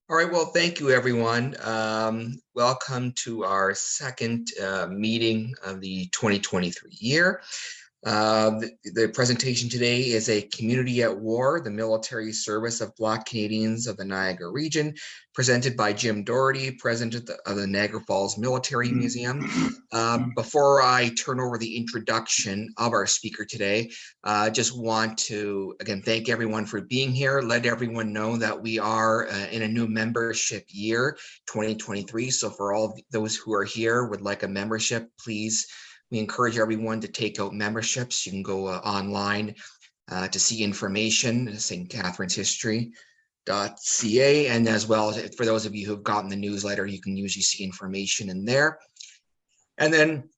All right, well, thank you, everyone. Welcome to our second meeting of the 2023 year. The presentation today is a Community at War, the Military Service of Black Canadians of the Niagara region, presented by Jim Doherty, president of the Niagara Falls Military Museum. Before I turn over the introduction of our speaker today, I just want to, again, thank everyone for being here. Let everyone know that we are in a new membership year, 2023. So for all those who are here would like a membership, please, we encourage everyone to take out memberships. You can go online to see information, St. Catherine's History.ca, and as well as for those of you who have gotten the newsletter, you can usually see information in there. And then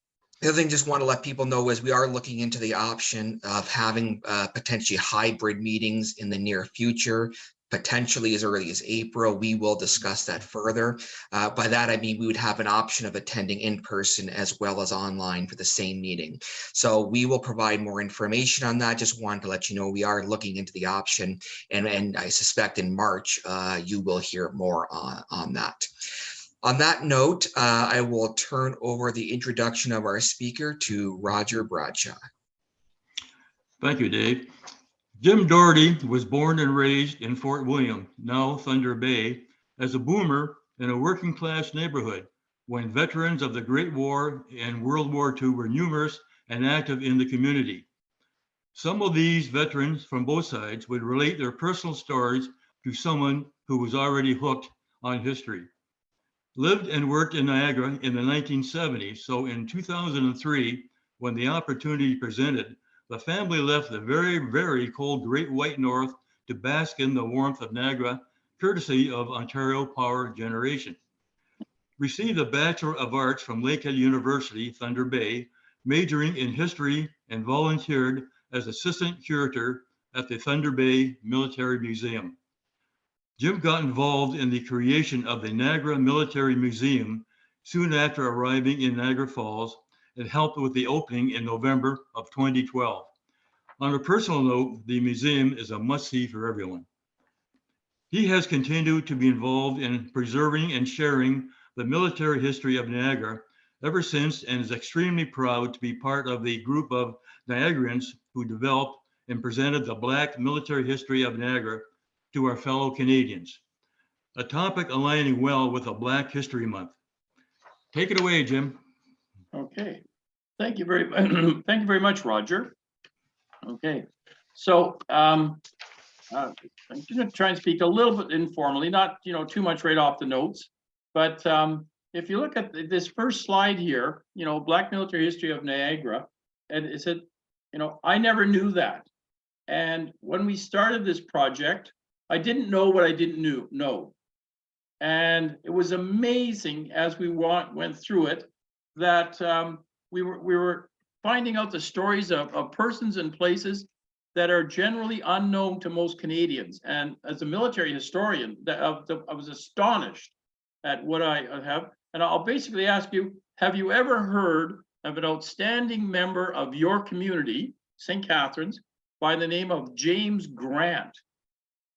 the other thing, just want to let people know is we are looking into the option of having potentially hybrid meetings in the near future, potentially as early as April. We will discuss that further. By that, I mean we would have an option of attending in person as well as online for the same meeting. So we will provide more information on that. Just wanted to let you know we are looking into the option, and I suspect in March you will hear more on that. On that note, I will turn over the introduction of our speaker to Roger Bradshaw. Thank you, Dave. Jim Doherty was born and raised in Fort William, now Thunder Bay, as a boomer in a working class neighborhood when veterans of the Great War and World War II were numerous and active in the community. Some of these veterans from both sides would relate their personal stories to someone who was already hooked on history. Lived and worked in Niagara in the 1970s, so in 2003, when the opportunity presented, the family left the very, very cold Great White North to bask in the warmth of Niagara, courtesy of Ontario Power Generation. Received a Bachelor of Arts from Lakehead University, Thunder Bay, majoring in history, and volunteered as assistant curator at the Thunder Bay Military Museum. Jim got involved in the creation of the Niagara Military Museum soon after arriving in Niagara Falls and helped with the opening in November of 2012. On a personal note, the museum is a must-see for everyone. He has continued to be involved in preserving and sharing the military history of Niagara ever since, and is extremely proud to be part of the group of Niagarans who developed and presented the Black military history of Niagara to our fellow Canadians, a topic aligning well with a Black History Month. Take it away, Jim. Okay, thank you very much, Roger. Okay, so I'm going to try and speak a little bit informally, not too much right off the notes, but if you look at this first slide here, Black military history of Niagara, and it said, I never knew that. And when we started this project, I didn't know what I didn't know. And it was amazing as we went through it that we were finding out the stories of persons and places that are generally unknown to most Canadians. And as a military historian, I was astonished at what I have. And I'll basically ask you, have you ever heard of an outstanding member of your community, St. Catherine's, by the name of James Grant,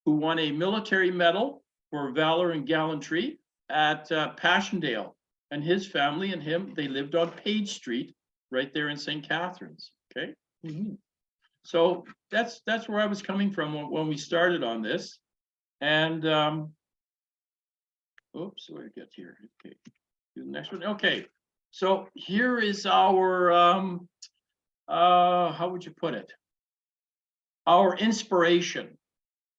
who won a military medal for valor and gallantry at Passchendaele? And his family and him, they lived on Page Street, right there in St. Catherine's. Okay, so that's where I was coming from when we started on this. And oops, where did I get here? Okay, do the next one. Okay, so here is our how would you put it? Our inspiration.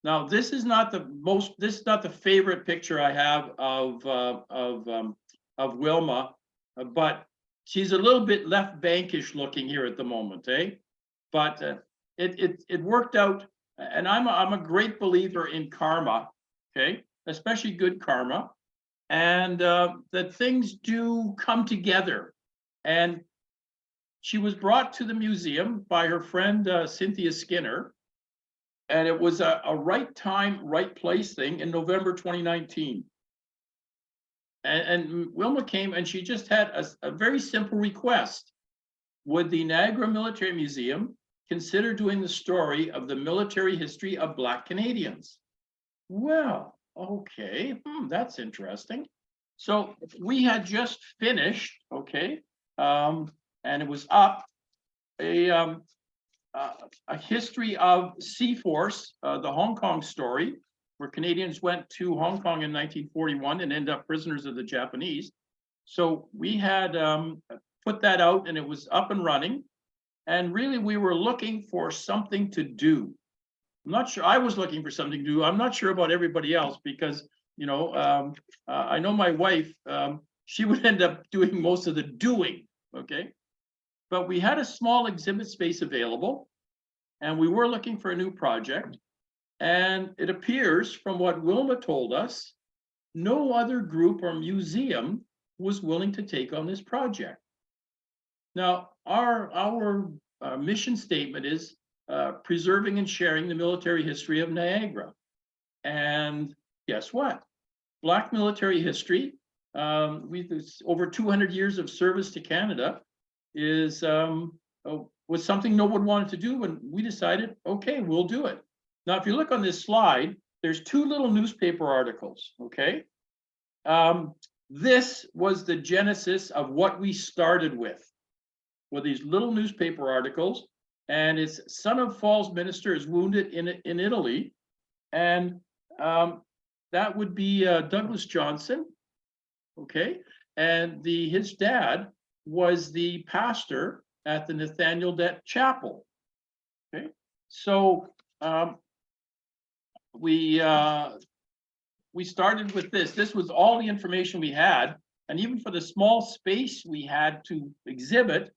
Now, this is not the favorite picture I have of Wilma, but she's a little bit left bankish looking here at the moment, eh? But it worked out, and I'm a great believer in karma, okay, especially good karma, and that things do come together. And she was brought to the museum by her friend Cynthia Skinner, and it was a right time, right place thing in November 2019. And Wilma came, and she just had a very simple request. Would the Niagara Military Museum consider doing the story of the military history of Black Canadians? Well, Okay, that's interesting. So we had just finished, okay, and it was up a history of Sea Force, the Hong Kong story, where Canadians went to Hong Kong in 1941 and ended up prisoners of the Japanese. So we had put that out, and it was up and running. And really, we were looking for something to do. I'm not sure. I was looking for something to do. I'm not sure about everybody else because, you know, I know my wife, she would end up doing most of the doing. Okay. But we had a small exhibit space available, and we were looking for a new project. And it appears from what Wilma told us, no other group or museum was willing to take on this project. Now, our mission statement is preserving and sharing the military history of Niagara. And guess what? Black military history, over 200 years of service to Canada, was something no one wanted to do, and we decided, okay, we'll do it. Now, if you look on this slide, there's two little newspaper articles, okay? This was the genesis of what we started with these little newspaper articles, and it's son of Falls minister is wounded in Italy, and that would be Douglas Johnson, okay? And his dad was the pastor at the Nathaniel Dett Chapel, okay? So we started with this. This was all the information we had, and even for the small space we had to exhibit,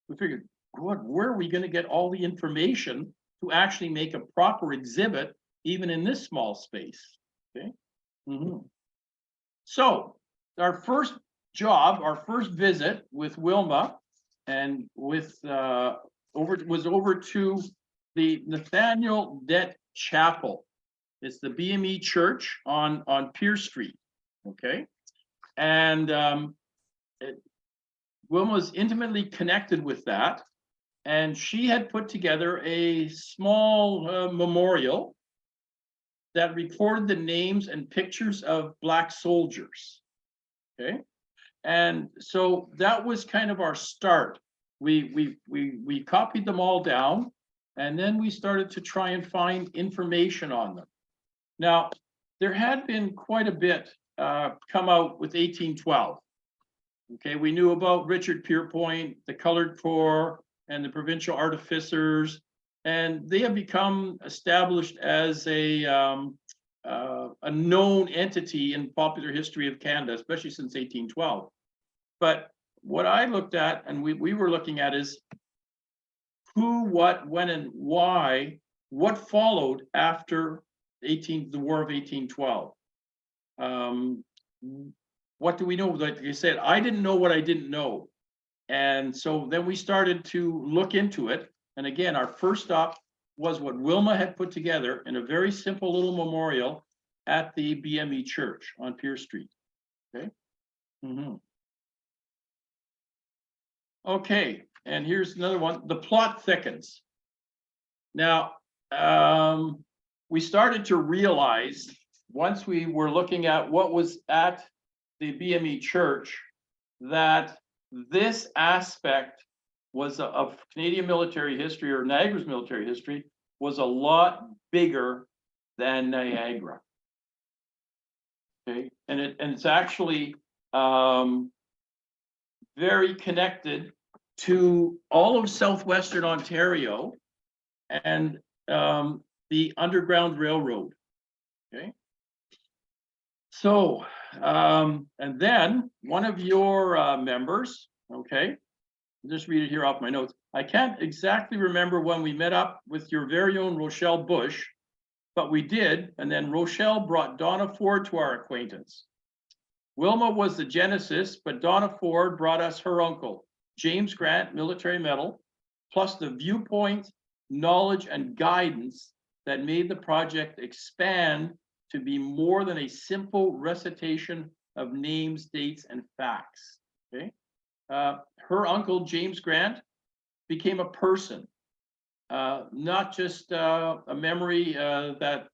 we figured, God, where are we going to get all the information to actually make a proper exhibit, even in this small space? Okay. So our first job, our first visit with Wilma, and with over to the Nathaniel Dett Chapel. It's the BME Church on Pierce Street. Okay, and Wilma was intimately connected with that, and she had put together a small memorial that recorded the names and pictures of Black soldiers. Okay, and so that was kind of our start. We copied them all down, and then we started to try and find information on them. Now, there had been quite a bit come out with 1812. Okay, we knew about Richard Pierpoint, the Colored Corps, and the Provincial Artificers, and they have become established as a known entity in popular history of Canada, especially since 1812. But what I looked at, and we were looking at, is who, what, when, and why, what followed after the War of 1812. What do we know? Like you said, I didn't know what I didn't know. And so then we started to look into it. And again, our first stop was what Wilma had put together in a very simple little memorial at the BME Church on Pierce Street. Okay. Okay, and here's another one. The plot thickens. Now, we started to realize, once we were looking at what was at the BME Church, that this aspect was of Canadian military history, or Niagara's military history, was a lot bigger than Niagara. Okay, and it's actually very connected to all of southwestern Ontario and the Underground Railroad. Okay, so and then one of your members, okay, I'll just read it here off my notes. I can't exactly remember when we met up with your very own Rochelle Bush, but we did, and then Rochelle brought Donna Ford to our acquaintance. Wilma was the genesis, but Donna Ford brought us her uncle, James Grant, military medal, plus the viewpoint, knowledge, and guidance that made the project expand to be more than a simple recitation of names, dates, and facts. Okay, her uncle, James Grant, became a person, not just a memory that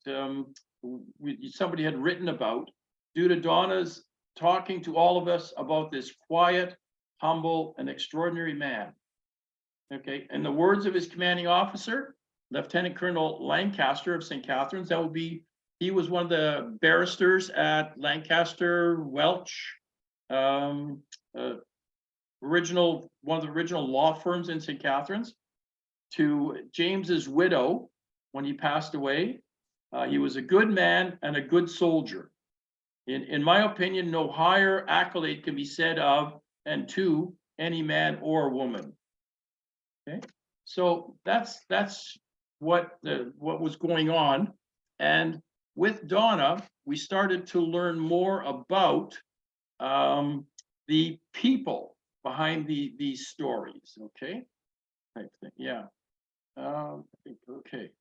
somebody had written about, due to Donna's talking to all of us about this quiet, humble, and extraordinary man. Okay, in the words of his commanding officer, Lieutenant Colonel Lancaster of St. Catharines, that would be, he was one of the barristers at Lancaster Welch, one of the original law firms in St. Catharines. To James's widow, when he passed away, he was a good man and a good soldier. In my opinion, no higher accolade can be said of and to any man or woman. Okay, so that's what was going on, and with Donna, we started to learn more about the people behind these stories. Okay, yeah. Okay,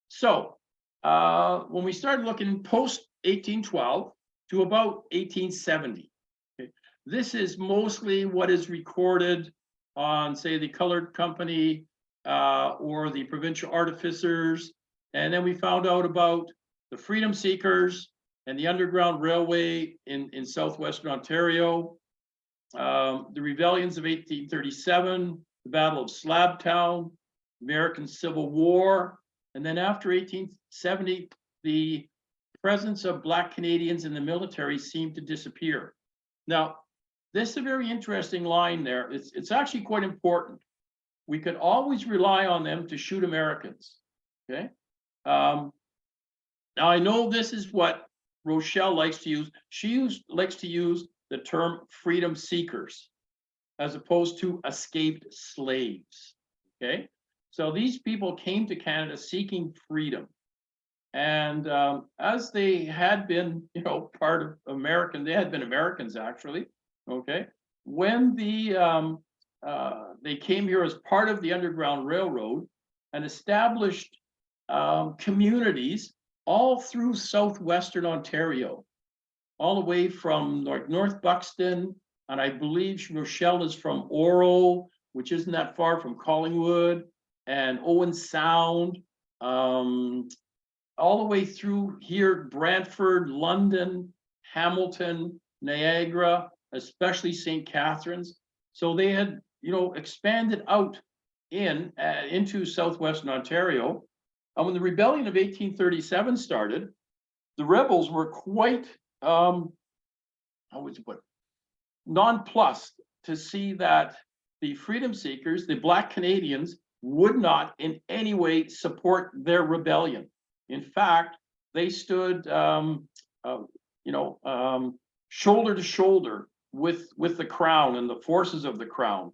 so when we started looking post 1812 to about 1870, okay, this is mostly what is recorded on, say, the Colored Company or the Provincial Artificers. And then we found out about the Freedom Seekers and the Underground Railway in Southwestern Ontario, the rebellions of 1837, the Battle of Slabtown, American Civil War, and then after 1870, the presence of Black Canadians in the military seemed to disappear. Now, this is a very interesting line there. It's actually quite important. We could always rely on them to shoot Americans, okay? Now, I know this is what Rochelle likes to use. She likes to use the term freedom seekers as opposed to escaped slaves, okay? So these people came to Canada seeking freedom. And as they had been, part of American, they had been Americans actually, okay? When they came here as part of the Underground Railroad and established communities all through Southwestern Ontario, all the way from North Buxton, and I believe Rochelle is from Oro, which isn't that far from Collingwood, and Owen Sound, all the way through here, Brantford, London, Hamilton, Niagara, especially St. Catharines. So they had, expanded out into Southwestern Ontario. And when the rebellion of 1837 started, the rebels were quite, nonplussed to see that the freedom seekers, the Black Canadians, would not in any way support their rebellion. In fact, they stood, shoulder to shoulder with the Crown and the forces of the Crown.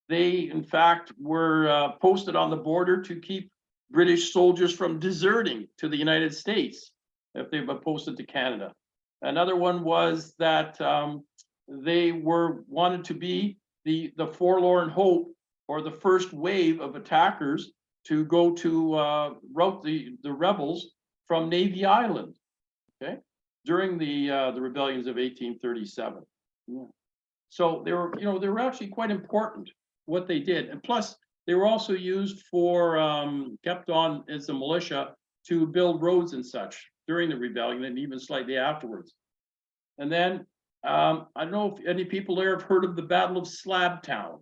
They, in fact, were posted on the border to keep British soldiers from deserting to the United States if they were posted to Canada. Another one was that they wanted to be the forlorn hope or the first wave of attackers to go to rout the rebels from Navy Island, okay, during the rebellions of 1837. Yeah. So they were actually quite important what they did, and plus they were also used for kept on as a militia to build roads and such during the rebellion and even slightly afterwards. And then I don't know if any people there have heard of the Battle of Slabtown.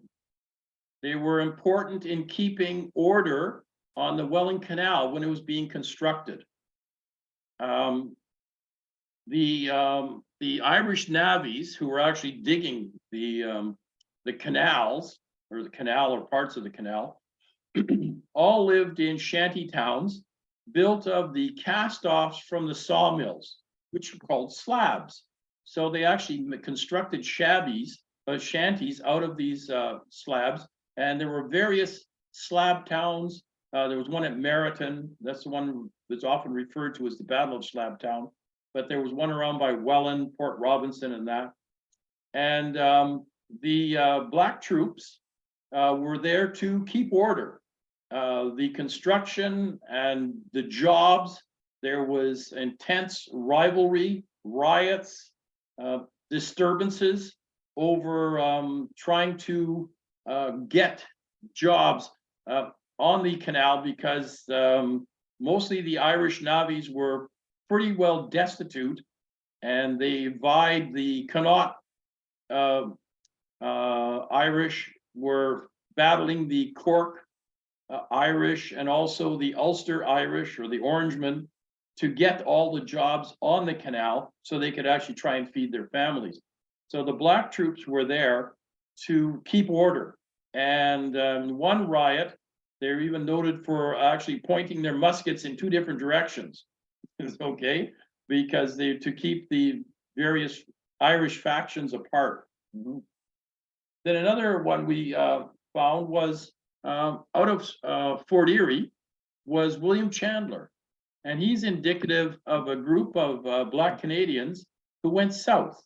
They were important in keeping order on the Welland Canal when it was being constructed. The Irish navvies who were actually digging the canals, or the canal or parts of the canal, all lived in shanty towns built of the cast-offs from the sawmills, which were called slabs. So they actually constructed shanties out of these slabs, and there were various slab towns. There was one at Meriton. That's the one that's often referred to as the Battle of Slabtown. But there was one around by Welland, Port Robinson, and that. And the Black troops were there to keep order. The construction and the jobs, there was intense rivalry, riots, disturbances over trying to get jobs on the canal, because mostly the Irish navvies were pretty well destitute, and they vied. The Connaught Irish were battling the Cork Irish and also the Ulster Irish, or the Orangemen, to get all the jobs on the canal so they could actually try and feed their families. So the black troops were there to keep order. And one riot, they're even noted for actually pointing their muskets in two different directions. Okay, because they to keep the various Irish factions apart. Then another one we found was out of Fort Erie was William Chandler. And he's indicative of a group of Black Canadians who went south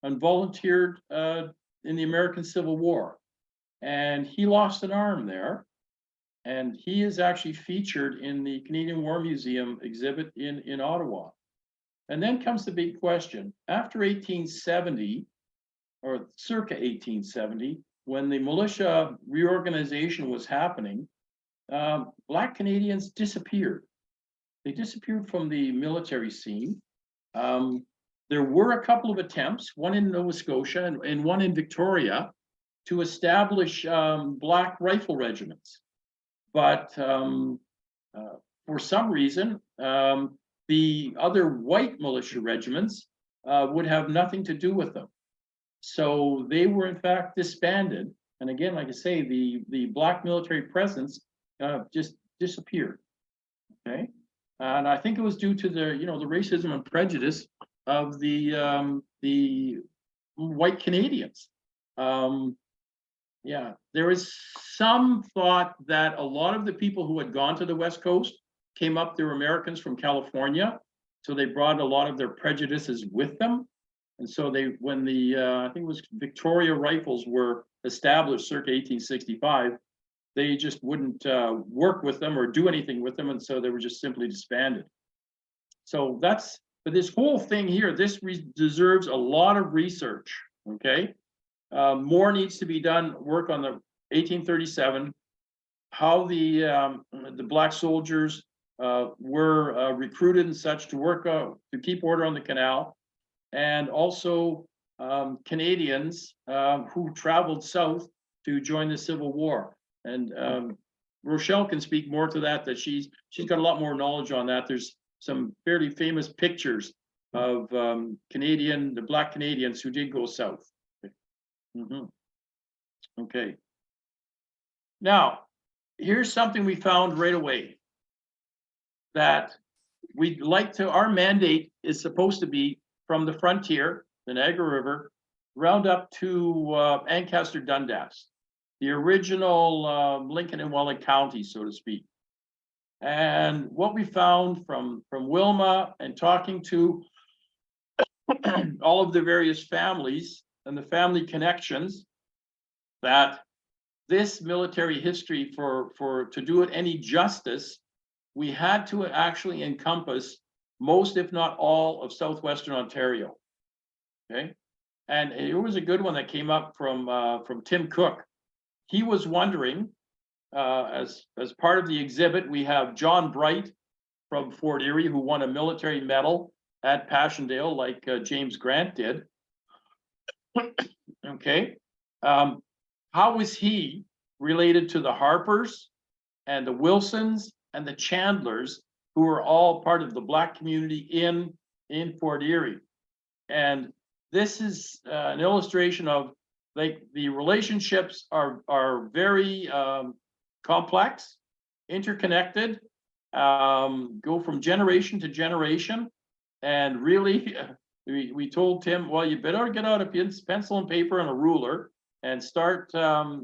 and volunteered in the American Civil War. And he lost an arm there. And he is actually featured in the Canadian War Museum exhibit in Ottawa. And then comes the big question. After 1870, or circa 1870, when the militia reorganization was happening, Black Canadians disappeared. They disappeared from the military scene. There were a couple of attempts, one in Nova Scotia and one in Victoria, to establish Black rifle regiments. But for some reason, the other white militia regiments would have nothing to do with them. So they were in fact disbanded. And again, like I say, the Black military presence just disappeared. Okay. And I think it was due to the racism and prejudice of the white Canadians. Yeah, there is some thought that a lot of the people who had gone to the West Coast came up. They were Americans from California, so they brought a lot of their prejudices with them. And so when the I think it was Victoria Rifles were established circa 1865, they just wouldn't work with them or do anything with them, and so they were just simply disbanded. So but this whole thing here, this deserves a lot of research. Okay, more needs to be done. Work on the 1837, how the Black soldiers were recruited and such to work to keep order on the canal, and also Canadians who traveled south to join the Civil War. And Rochelle can speak more to that. That she's got a lot more knowledge on that. There's some fairly famous pictures of the Black Canadians who did go south. Okay. Now, here's something we found right away. That we'd like to. Our mandate is supposed to be from the frontier, the Niagara River, round up to Ancaster Dundas, the original Lincoln and Welland County, so to speak. And what we found from Wilma and talking to all of the various families and the family connections, that this military history, to do it any justice, we had to actually encompass most, if not all, of southwestern Ontario. Okay, and it was a good one that came up from Tim Cook. He was wondering, as part of the exhibit, we have John Bright from Fort Erie, who won a military medal at Passchendaele, like James Grant did. Okay, how is he related to the Harpers and the Wilsons and the Chandlers, who are all part of the Black community in Fort Erie? And this is an illustration of, like, the relationships are very complex, interconnected, go from generation to generation. And really, we told Tim, well, you better get out a pencil and paper and a ruler and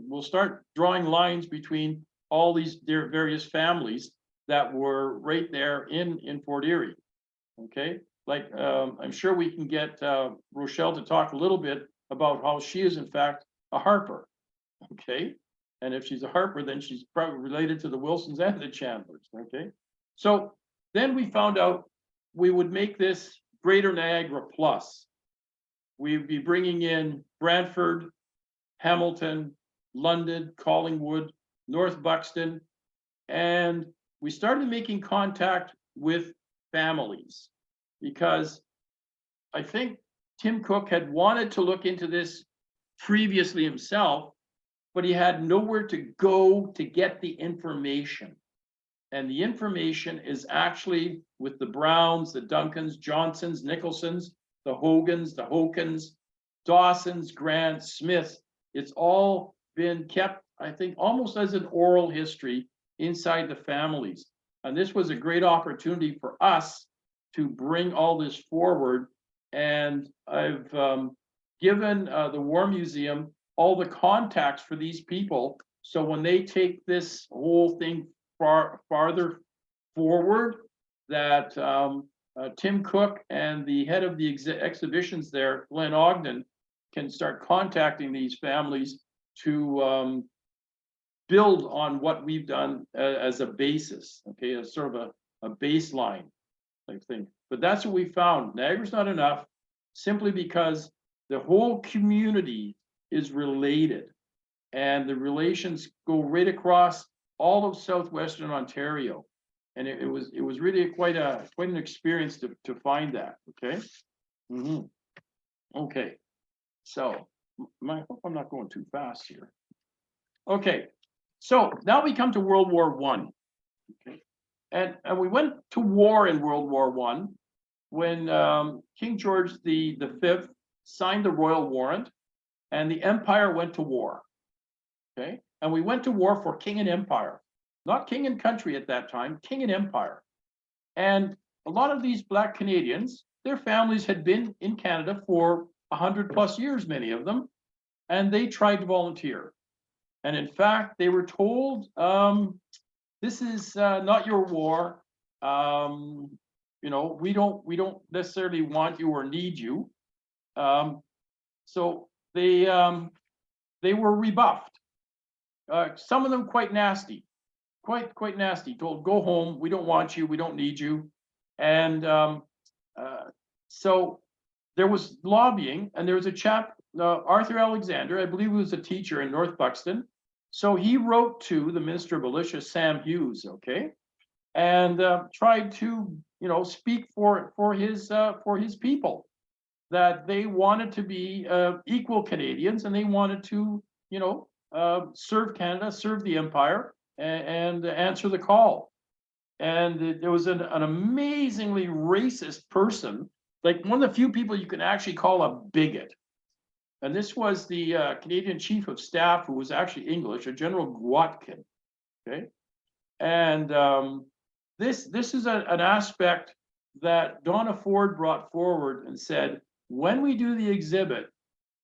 we'll start drawing lines between all these various families that were right there in Fort Erie. Okay, like I'm sure we can get Rochelle to talk a little bit about how she is in fact a Harper. Okay, and if she's a Harper, then she's probably related to the Wilsons and the Chandlers. Okay, so then we found out we would make this Greater Niagara Plus. We'd be bringing in Brantford, Hamilton, London, Collingwood, North Buxton, and we started making contact with families. because I think Tim Cook had wanted to look into this previously himself, but he had nowhere to go to get the information. And the information is actually with the Browns, the Duncans, Johnsons, Nicholsons, the Hogans, the Hokins, Dawsons, Grant, Smiths. It's all been kept, I think, almost as an oral history inside the families. And this was a great opportunity for us to bring all this forward. And I've given the War Museum all the contacts for these people. So when they take this whole thing farther forward, that Tim Cook and the head of the exhibitions there, Glenn Ogden, can start contacting these families to build on what we've done as a basis, okay, as sort of a baseline type thing. But that's what we found. Niagara's not enough, simply because the whole community is related, and the relations go right across all of southwestern Ontario, and it was really quite an experience to find that. Okay. Okay. So I hope I'm not going too fast here. Okay. So now we come to World War I. Okay. And we went to war in World War I when King George V signed the royal warrant, and the empire went to war. Okay. And we went to war for king and empire, not king and country at that time, king and empire. And a lot of these Black Canadians, their families had been in Canada for 100+ years, many of them, and they tried to volunteer. And in fact, they were told, this is not your war. You know, we don't necessarily want you or need you. So they were rebuffed. Some of them quite nasty, quite nasty. Told, go home. We don't want you. We don't need you. And so there was lobbying, and there was a chap, Arthur Alexander, I believe he was a teacher in North Buxton. So he wrote to the Minister of Militia, Sam Hughes, okay, and tried to, speak for his people, that they wanted to be equal Canadians, and they wanted to, serve Canada, serve the empire, and answer the call. And there was an amazingly racist person, like one of the few people you can actually call a bigot. And this was the Canadian Chief of Staff, who was actually English, a General Gwatkin. Okay, and this is an aspect that Donna Ford brought forward and said, when we do the exhibit,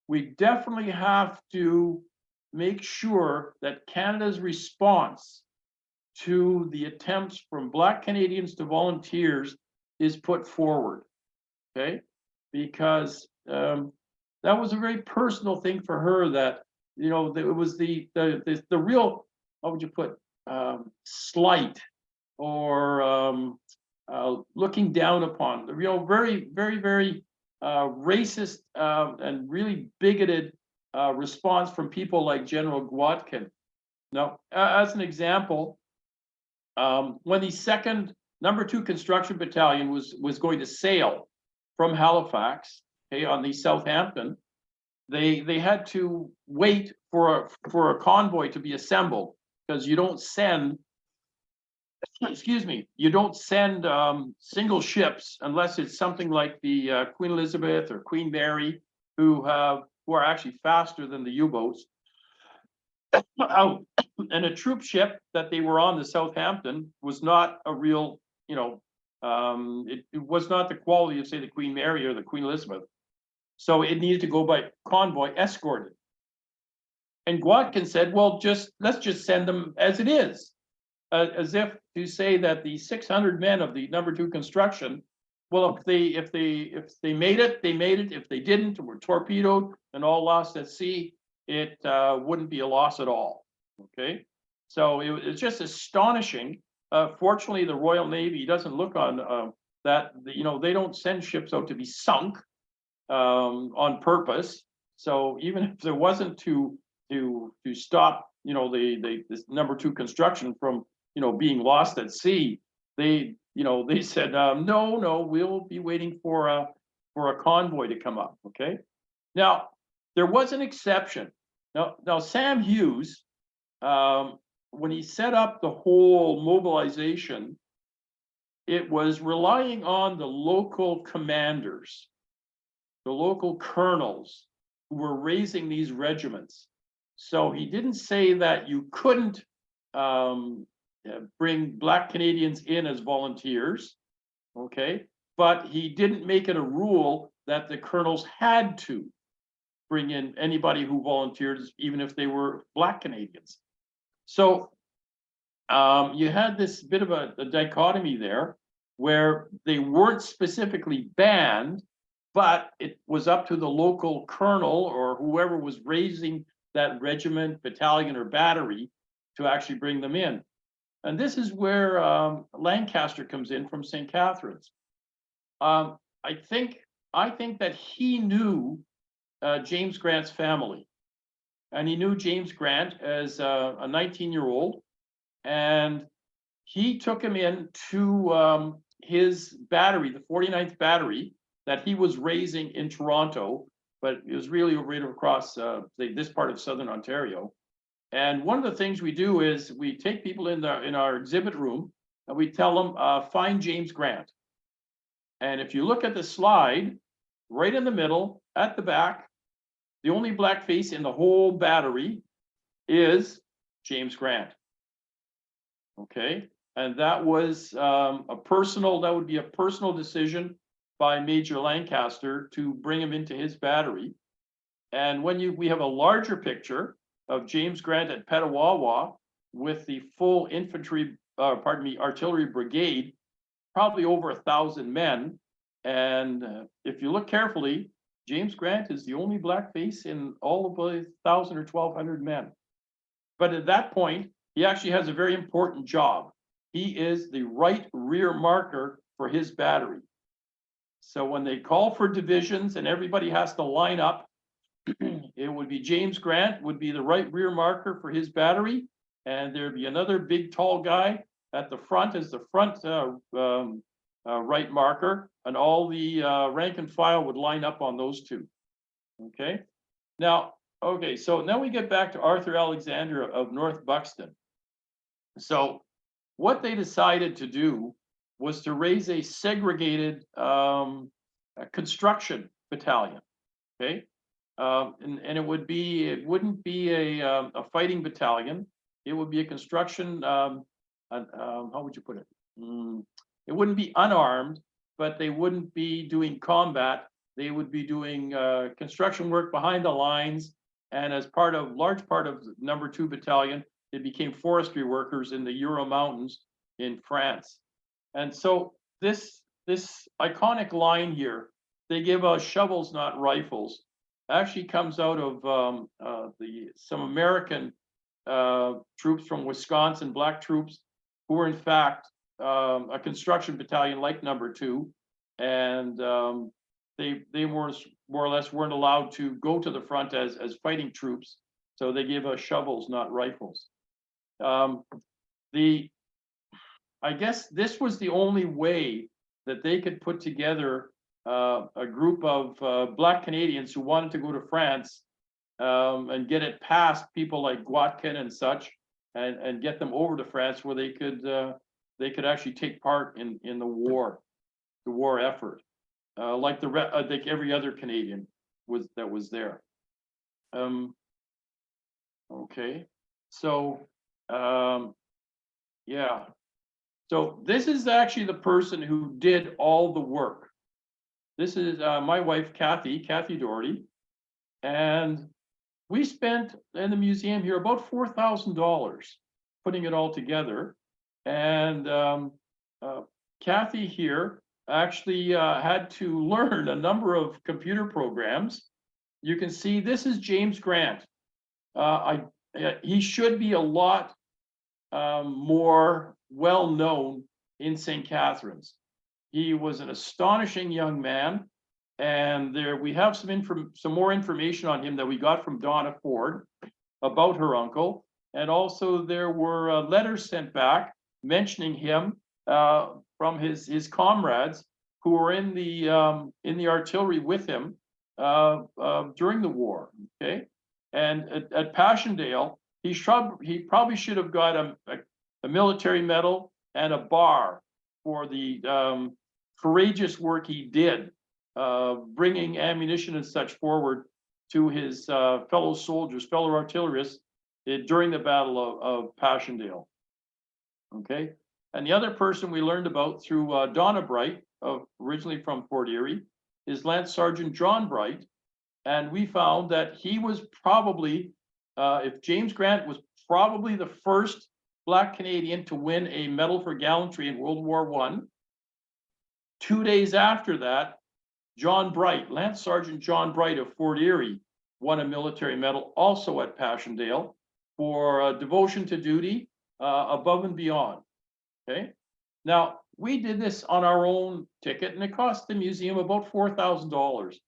we definitely have to make sure that Canada's response to the attempts from Black Canadians to volunteers is put forward. Okay, because that was a very personal thing for her, that, it was the real, what would you put, slight, or looking down upon, very, very, very racist and really bigoted response from people like General Gwatkin. Now, as an example, when the 2nd No. 2 Construction Battalion was going to sail from Halifax, okay, on the Southampton, they had to wait for a convoy to be assembled, because you don't send, you don't send single ships unless it's something like the Queen Elizabeth or Queen Mary, who are actually faster than the U-boats. And a troop ship that they were on, the Southampton, was not a real, it was not the quality of, say, the Queen Mary or the Queen Elizabeth. So it needed to go by convoy, escorted. And Gwatkin said, well, let's just send them as it is, as if to say that the 600 men of the No. 2 construction, well, if they made it, they made it. If they didn't, were torpedoed and all lost at sea, it wouldn't be a loss at all. Okay, so it's just astonishing. Fortunately, the Royal Navy doesn't look on that. They don't send ships out to be sunk on purpose. So even if there wasn't to stop, this No. 2 construction from being lost at sea, they they said, no, we'll be waiting for a convoy to come up. Okay. Now, there was an exception. Now Sam Hughes, when he set up the whole mobilization, it was relying on the local commanders, the local colonels who were raising these regiments. So he didn't say that you couldn't bring Black Canadians in as volunteers, okay? But he didn't make it a rule that the colonels had to bring in anybody who volunteered, even if they were Black Canadians. So you had this bit of a dichotomy there where they weren't specifically banned, but it was up to the local colonel or whoever was raising that regiment, battalion, or battery to actually bring them in. And this is where Lancaster comes in from St. Catharines. I think that he knew James Grant's family, and he knew James Grant as a 19-year-old, and he took him in to his battery, the 49th Battery, that he was raising in Toronto, but it was really right across this part of Southern Ontario. And one of the things we do is we take people in our exhibit room and we tell them, find James Grant. And if you look at the slide, right in the middle, at the back, the only Black face in the whole battery is James Grant. Okay, and that was that would be a personal decision by Major Lancaster to bring him into his battery. And when we have a larger picture of James Grant at Petawawa with the full artillery brigade, probably over 1,000 men. And if you look carefully, James Grant is the only Black face in all of the 1,000 or 1,200 men. But at that point, he actually has a very important job. He is the right rear marker for his battery. So when they call for divisions and everybody has to line up, it would be James Grant would be the right rear marker for his battery, and there'd be another big tall guy at the front as the front right marker, and all the rank and file would line up on those two. Okay. So now we get back to Arthur Alexander of North Buxton. So what they decided to do was to raise a segregated construction battalion. Okay. And it wouldn't be a fighting battalion. It would be a construction, how would you put it? It wouldn't be unarmed, but they wouldn't be doing combat. They would be doing construction work behind the lines. And as large part of number 2 battalion, they became forestry workers in the Ural Mountains in France. And so this iconic line here, they give us shovels, not rifles, actually comes out of some American troops from Wisconsin, Black troops, who were in fact a construction battalion like number 2, and they were more or less weren't allowed to go to the front as fighting troops, so they gave us shovels, not rifles. I guess this was the only way that they could put together a group of Black Canadians who wanted to go to France and get it past people like Guatkin and such, and get them over to France where they could actually take part in the war effort, like every other Canadian that was there. Okay, so yeah. So this is actually the person who did all the work. This is my wife, Kathy Doherty, and we spent in the museum here about $4,000 putting it all together. And Kathy here actually had to learn a number of computer programs. You can see this is James Grant. He should be a lot more well known in St. Catharines. He was an astonishing young man, and there we have some more information on him that we got from Donna Ford about her uncle, and also there were letters sent back mentioning him from his comrades who were in the artillery with him during the war. Okay, and at Passchendaele, he probably should have got a military medal and a bar for the courageous work he did, bringing ammunition and such forward to his fellow soldiers, fellow artillerists during the Battle of Passchendaele. Okay, and the other person we learned about through Donna Bright, originally from Fort Erie, is Lance Sergeant John Bright, and we found that he was probably, if James Grant was probably the first Black Canadian to win a Medal for Gallantry in World War I. 2 days after that, John Bright, Lance Sergeant John Bright of Fort Erie, won a military medal also at Passchendaele for devotion to duty above and beyond. Okay, now we did this on our own ticket, and it cost the museum about $4,000 to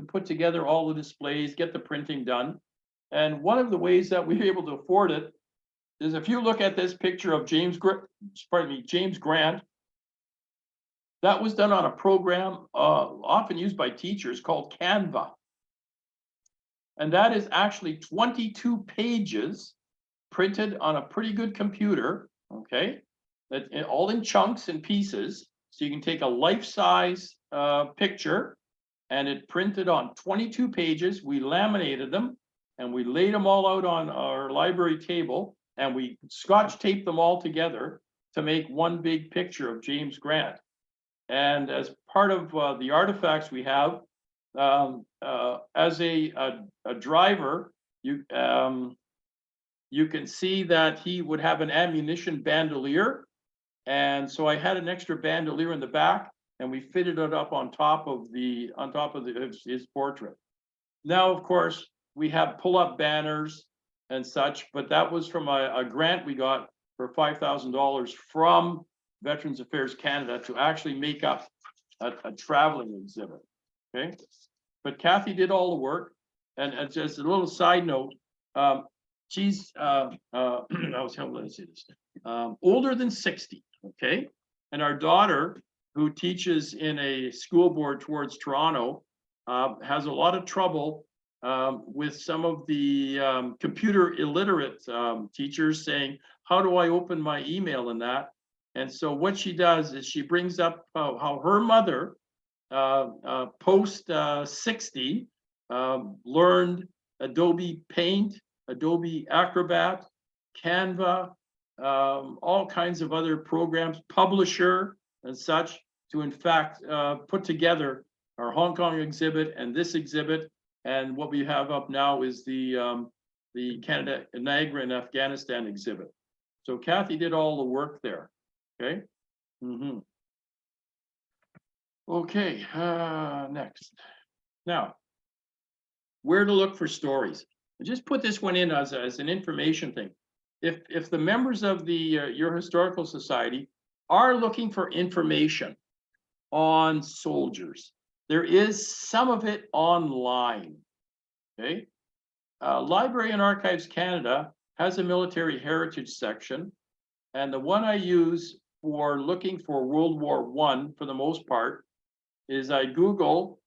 put together all the displays, get the printing done. And one of the ways that we were able to afford it is, if you look at this picture of James Grant, that was done on a program often used by teachers called Canva. And that is actually 22 pages printed on a pretty good computer, okay? All in chunks and pieces. So you can take a life-size picture, and it printed on 22 pages. We laminated them and we laid them all out on our library table, and we Scotch taped them all together to make one big picture of James Grant. And as part of the artifacts we have, as a driver, you can see that he would have an ammunition bandolier. And so I had an extra bandolier in the back, and we fitted it up on top of his portrait. Now, of course, we have pull-up banners and such, but that was from a grant we got for $5,000 from Veterans Affairs Canada to actually make up a traveling exhibit. Okay, but Kathy did all the work, and just a little side note, she's older than 60. Okay, and our daughter, who teaches in a school board towards Toronto, has a lot of trouble with some of the computer illiterate teachers saying, how do I open my email and that? And so what she does is she brings up how her mother, post 60, learned Adobe Paint, Adobe Acrobat, Canva, all kinds of other programs, Publisher and such, to in fact put together our Hong Kong exhibit and this exhibit. And what we have up now is the Canada, Niagara and Afghanistan exhibit. So Kathy did all the work there. Okay. Okay, next. Now, where to look for stories. I just put this one in as an information thing. If the members of your historical society are looking for information on soldiers, there is some of it online. Okay, Library and Archives Canada has a military heritage section, and the one I use for looking for World War I, for the most part, is I Google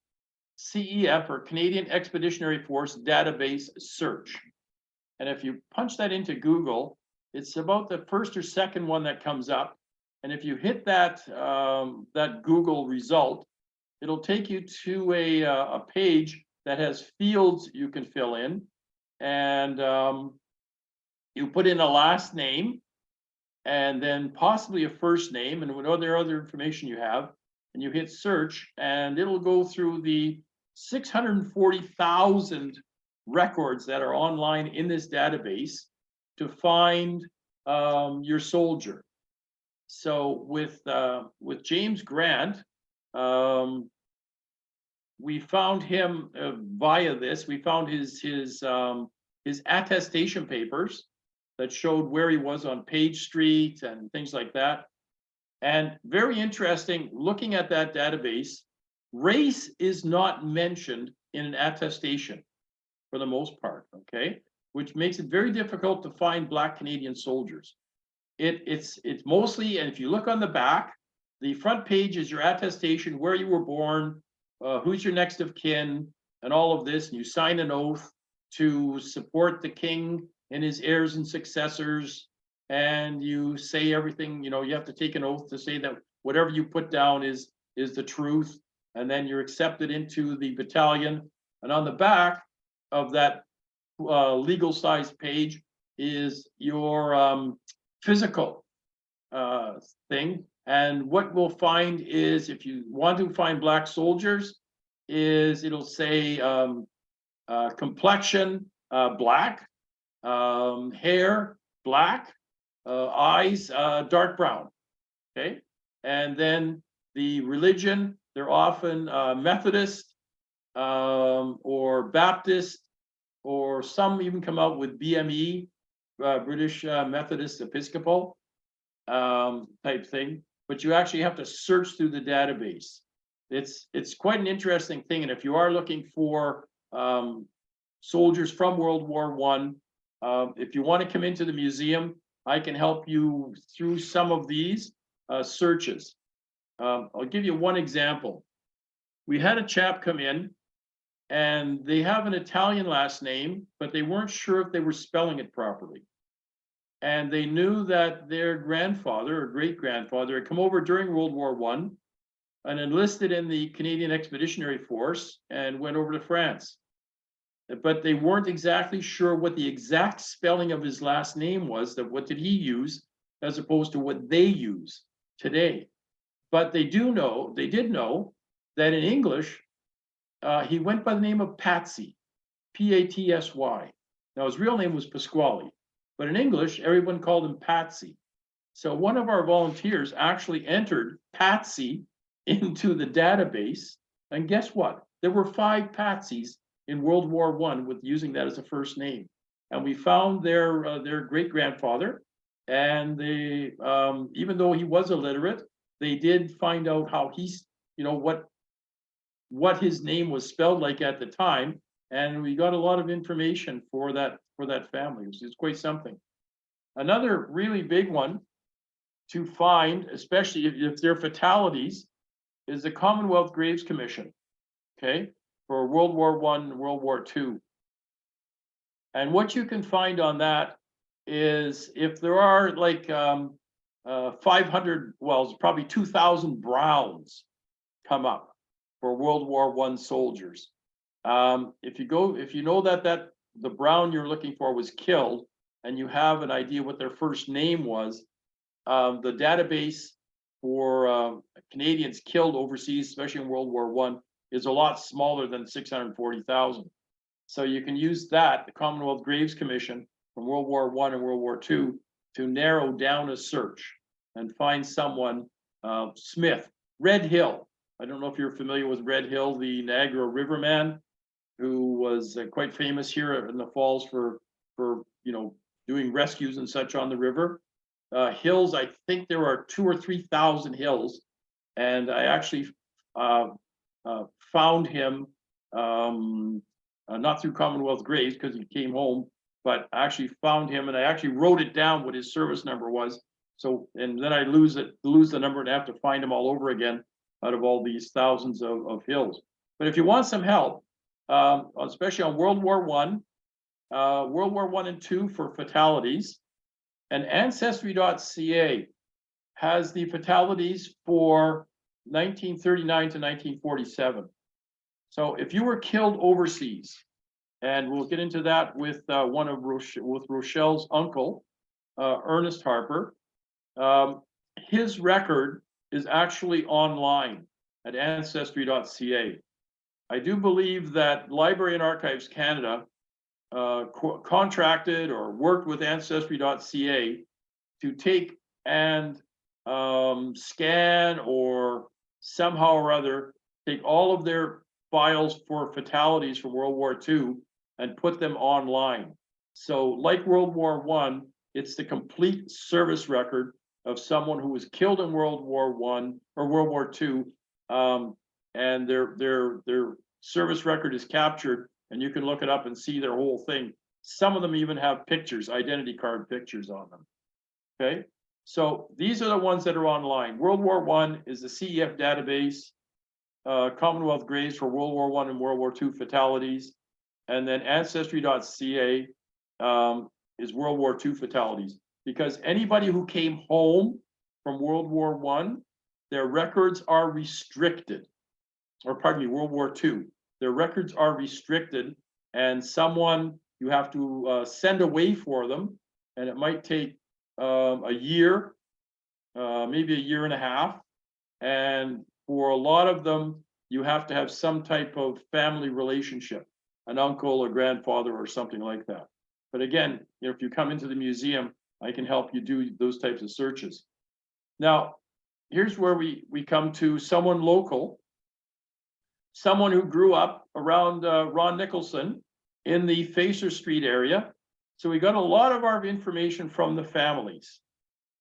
CEF, or Canadian Expeditionary Force database search. And if you punch that into Google, it's about the first or second one that comes up. And if you hit that Google result, it'll take you to a page that has fields you can fill in. And you put in a last name, and then possibly a first name, and whatever other information you have, and you hit search, and it'll go through the 640,000 records that are online in this database to find your soldier. So with James Grant, we found him via this. We found his attestation papers that showed where he was on Page Street and things like that. And very interesting, looking at that database, race is not mentioned in an attestation for the most part, okay? Which makes it very difficult to find Black Canadian soldiers. It's mostly, and if you look on the back, the front page is your attestation, where you were born, who's your next of kin, and all of this. And you sign an oath to support the king and his heirs and successors. And you say everything, you know, you have to take an oath to say that whatever you put down is the truth. And then you're accepted into the battalion. And on the back of that legal size page is your physical thing. And what we'll find is, if you want to find black soldiers, is it'll say complexion black, hair black, eyes dark brown. Okay, and then the religion, they're often Methodist or Baptist, or some even come out with BME, British Methodist Episcopal type thing. But you actually have to search through the database. It's quite an interesting thing. And if you are looking for soldiers from World War I, if you want to come into the museum, I can help you through some of these searches. I'll give you one example. We had a chap come in, and they have an Italian last name, but they weren't sure if they were spelling it properly. And they knew that their grandfather or great-grandfather had come over during World War I and enlisted in the Canadian Expeditionary Force and went over to France. But they weren't exactly sure what the exact spelling of his last name was, that what did he use, as opposed to what they use today. But they did know that in English, he went by the name of Patsy, Patsy. Now his real name was Pasquale, but in English, everyone called him Patsy. So one of our volunteers actually entered Patsy into the database, and guess what? There were 5 Patsies in World War I with using that as a first name. And we found their great-grandfather, and they, even though he was illiterate, they did find out how he's, you know, what his name was spelled like at the time, and we got a lot of information for that family. It's quite something. Another really big one to find, especially if they're fatalities, is the Commonwealth Graves Commission, okay, for World War I and World War II. And what you can find on that is, if there are like 500, well, it's probably 2,000 Browns come up for World War I soldiers. If you know that the Brown you're looking for was killed, and you have an idea what their first name was, the database for Canadians killed overseas, especially in World War I, is a lot smaller than 640,000. So you can use that, the Commonwealth Graves Commission from World War I and World War II, to narrow down a search and find someone. Smith, Red Hill. I don't know if you're familiar with Red Hill, the Niagara Riverman, who was quite famous here in the Falls for doing rescues and such on the river. Hills, I think there are 2,000 or 3,000 hills, and I actually found him not through Commonwealth Graves because he came home, but I actually found him, and I actually wrote it down what his service number was. So, and then I lose the number and have to find him all over again out of all these thousands of hills. But if you want some help, especially on World War I, World War I and II for fatalities, and Ancestry.ca has the fatalities for 1939 to 1947. So if you were killed overseas, and we'll get into that with Rochelle's uncle, Ernest Harper, his record is actually online at Ancestry.ca. I do believe that Library and Archives Canada contracted or worked with Ancestry.ca to take and scan, or somehow or other take all of their files for fatalities from World War II and put them online. So like World War I, it's the complete service record of someone who was killed in World War I or World War II, and their service record is captured, and you can look it up and see their whole thing. Some of them even have pictures, identity card pictures on them. Okay, So these are the ones that are online. World War I is the CEF database, Commonwealth graves for World War I and World War II fatalities. And then ancestry.ca is World War II fatalities. Because anybody who came home from World War I, their records are restricted. Or pardon me, World War II. Their records are restricted, and someone you have to send away for them, and it might take a year, maybe a year and a half. And for a lot of them, you have to have some type of family relationship, an uncle or grandfather or something like that. But again, if you come into the museum, I can help you do those types of searches. Now, here's where we come to someone local, someone who grew up around Ron Nicholson in the Facer Street area. So we got a lot of our information from the families,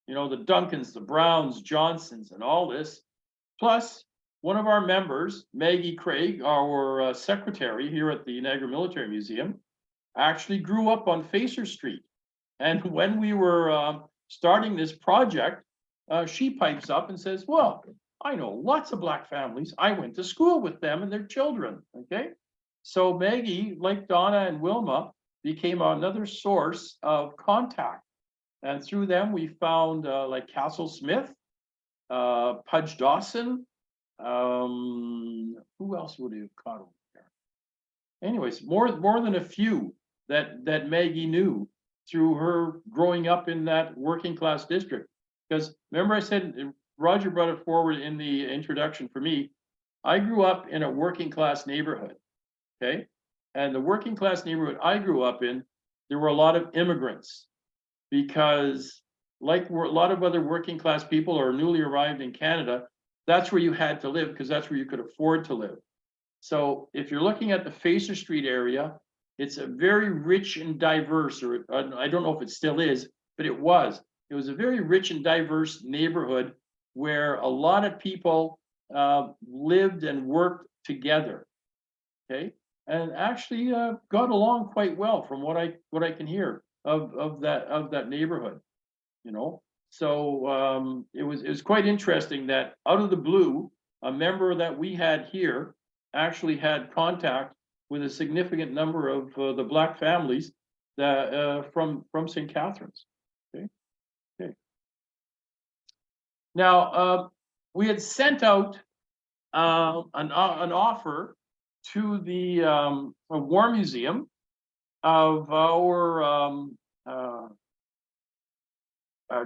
you know, the Duncans, the Browns, Johnsons, and all this. Plus, one of our members, Maggie Craig, our secretary here at the Niagara Military Museum, actually grew up on Facer Street. And when we were starting this project, she pipes up and says, well, I know lots of Black families. I went to school with them and their children, okay? So Maggie, like Donna and Wilma, became another source of contact. And through them, we found like Castle Smith, Pudge Dawson, who else would have caught over there? Anyways, more than a few that Maggie knew through her growing up in that working class district. Because remember I said, Roger brought it forward in the introduction for me, I grew up in a working class neighborhood, okay? And the working class neighborhood I grew up in, there were a lot of immigrants because like a lot of other working class people or newly arrived in Canada, that's where you had to live because that's where you could afford to live. So if you're looking at the Facer Street area, it's a very rich and diverse, or I don't know if it still is, but it was. It was a very rich and diverse neighborhood where a lot of people lived and worked together, okay, and actually got along quite well from what I can hear of that neighborhood, you know. So it was quite interesting that out of the blue, a member that we had here actually had contact with a significant number of the Black families that from St. Catharines. Okay. Now, we had sent out an offer to the War Museum of our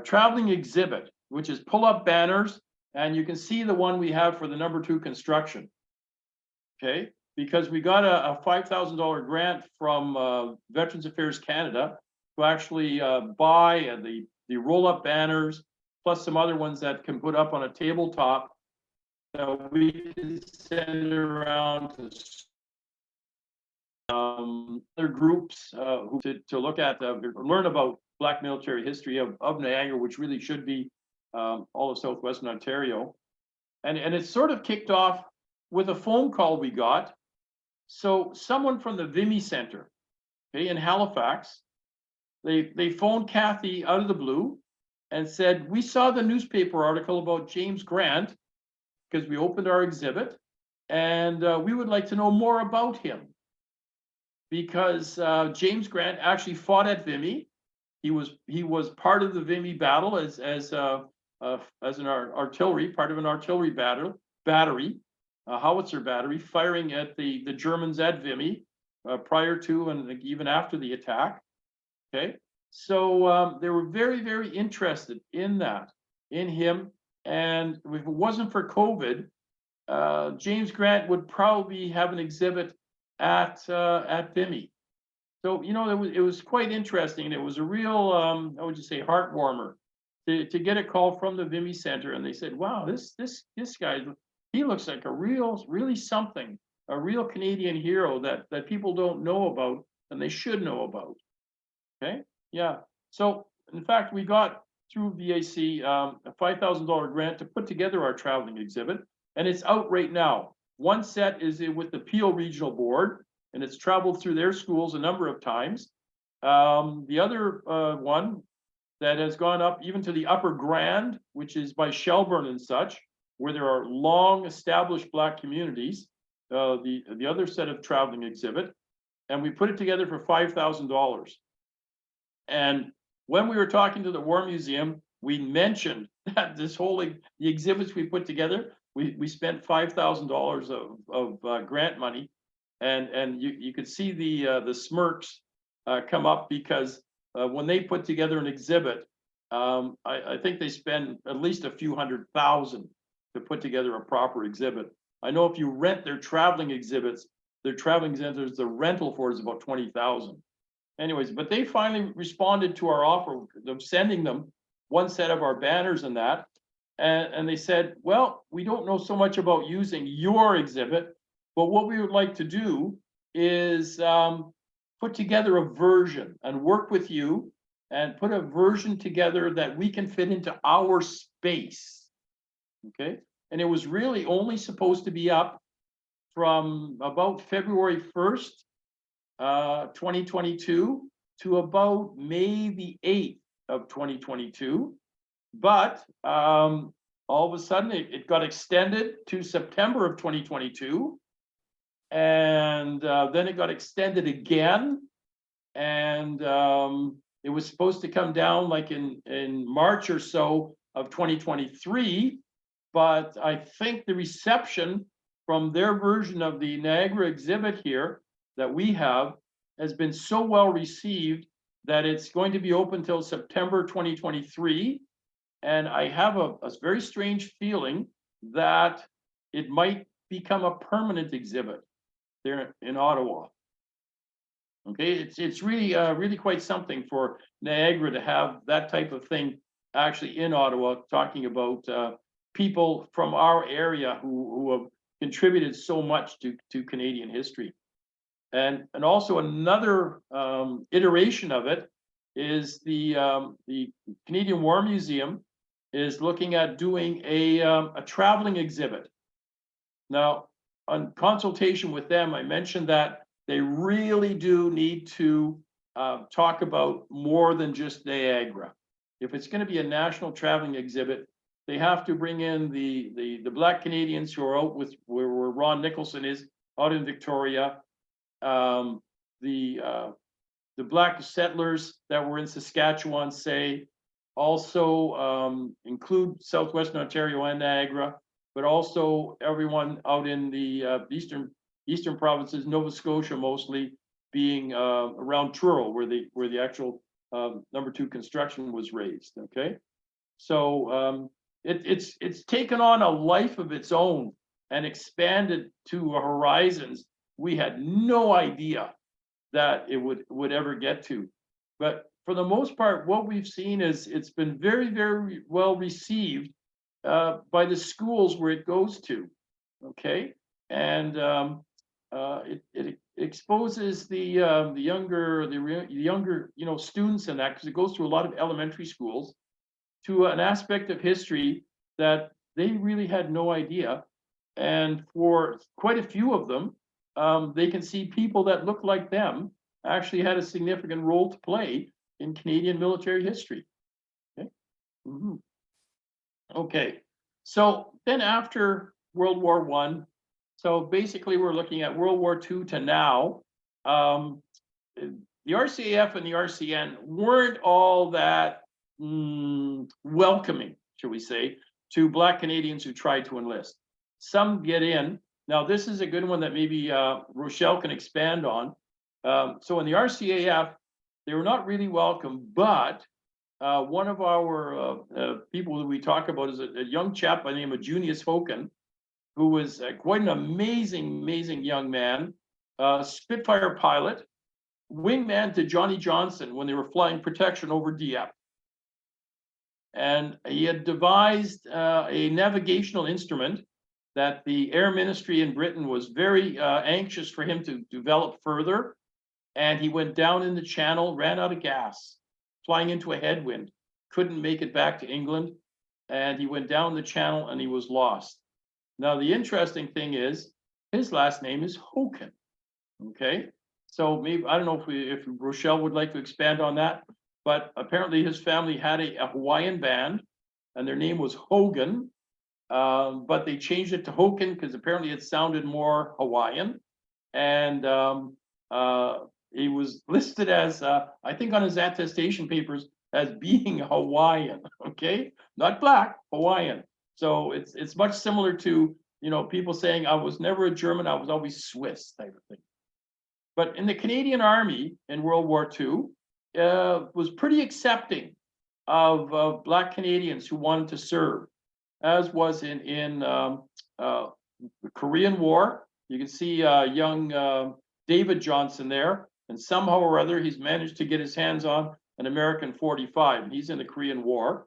traveling exhibit, which is pull-up banners, and you can see the one we have for the #2 construction. Okay, because we got a $5,000 grant from Veterans Affairs Canada to actually buy the roll-up banners, plus some other ones that can put up on a tabletop that we can send around to other groups who to look at, learn about Black military history of Niagara, which really should be all of Southwestern Ontario. And it sort of kicked off with a phone call we got. So someone from the Vimy Center, okay, in Halifax, they phoned Kathy out of the blue and said, we saw the newspaper article about James Grant because we opened our exhibit, and we would like to know more about him because James Grant actually fought at Vimy. He was part of the Vimy battle as an artillery, part of an artillery battery, a howitzer battery, firing at the Germans at Vimy prior to and even after the attack. Okay, so they were very, very interested in that, in him. And if it wasn't for COVID, James Grant would probably have an exhibit at Vimy. So, you know, it was quite interesting. And it was a real, how would you say, heartwarmer to get a call from the Vimy Center. And they said, wow, this guy, he looks like really something, a real Canadian hero that people don't know about and they should know about. Okay, yeah. So, in fact, we got through VAC a $5,000 grant to put together our traveling exhibit, and it's out right now. One set is with the Peel Regional Board, and it's traveled through their schools a number of times. The other one that has gone up even to the Upper Grand, which is by Shelburne and such, where there are long established Black communities, the other set of traveling exhibit, and we put it together for $5,000. And when we were talking to the War Museum, we mentioned that the exhibits we put together, we spent $5,000 of grant money, and you could see the smirks come up because when they put together an exhibit, I think they spend at least a few $100,000 to put together a proper exhibit. I know if you rent their traveling exhibits, the rental for it is about $20,000. Anyways, but they finally responded to our offer of sending them one set of our banners and that. And they said, well, we don't know so much about using your exhibit, but what we would like to do is put together a version and work with you and put a version together that we can fit into our space. Okay. And it was really only supposed to be up from about February 1st, 2022 to about May the 8th of 2022. But all of a sudden it got extended to September of 2022. And then it got extended again. And it was supposed to come down like in March or so of 2023. But I think the reception from their version of the Niagara exhibit here that we have has been so well received that it's going to be open till September 2023. And I have a very strange feeling that it might become a permanent exhibit there in Ottawa. Okay, it's really really quite something for Niagara to have that type of thing actually in Ottawa, talking about people from our area who have contributed so much to Canadian history. And also another iteration of it is the Canadian War Museum is looking at doing a traveling exhibit. Now, on consultation with them, I mentioned that they really do need to talk about more than just Niagara. If it's going to be a national traveling exhibit, they have to bring in the Black Canadians who are out with where Ron Nicholson is out in Victoria, the Black settlers that were in Saskatchewan, say, also include Southwestern Ontario and Niagara, but also everyone out in the eastern provinces, Nova Scotia mostly, being around Truro, where the actual number 2 construction was raised. Okay, so it's taken on a life of its own and expanded to horizons we had no idea that it would ever get to. But for the most part, what we've seen is it's been very, very well received by the schools where it goes to. Okay, and it exposes the younger students in that, because it goes to a lot of elementary schools, to an aspect of history that they really had no idea. And for quite a few of them, they can see people that look like them actually had a significant role to play in Canadian military history. Okay. Okay. So then after World War I, so basically we're looking at World War II to now. The RCAF and the RCN weren't all that welcoming, shall we say, to Black Canadians who tried to enlist. Some get in. Now, this is a good one that maybe Rochelle can expand on. So in the RCAF, they were not really welcome, but one of our people that we talk about is a young chap by the name of Junius Hoken, who was quite an amazing young man, Spitfire pilot, wingman to Johnny Johnson when they were flying protection over Dieppe. And he had devised a navigational instrument that the Air Ministry in Britain was very anxious for him to develop further. And he went down in the channel, ran out of gas, flying into a headwind, couldn't make it back to England. And he went down the channel and he was lost. Now, the interesting thing is his last name is Hoken. Okay, so maybe, I don't know if Rochelle would like to expand on that, but apparently his family had a Hawaiian band, and their name was Hogan. But they changed it to Hoken because apparently it sounded more Hawaiian. And he was listed as, I think on his attestation papers, as being Hawaiian, okay? Not black, Hawaiian. So it's much similar to, you know, people saying I was never a German, I was always Swiss type of thing. But in the Canadian Army in World War II, was pretty accepting of Black Canadians who wanted to serve, as was in the Korean War. You can see young David Johnson there, and somehow or other he's managed to get his hands on an American 45, and he's in the Korean War.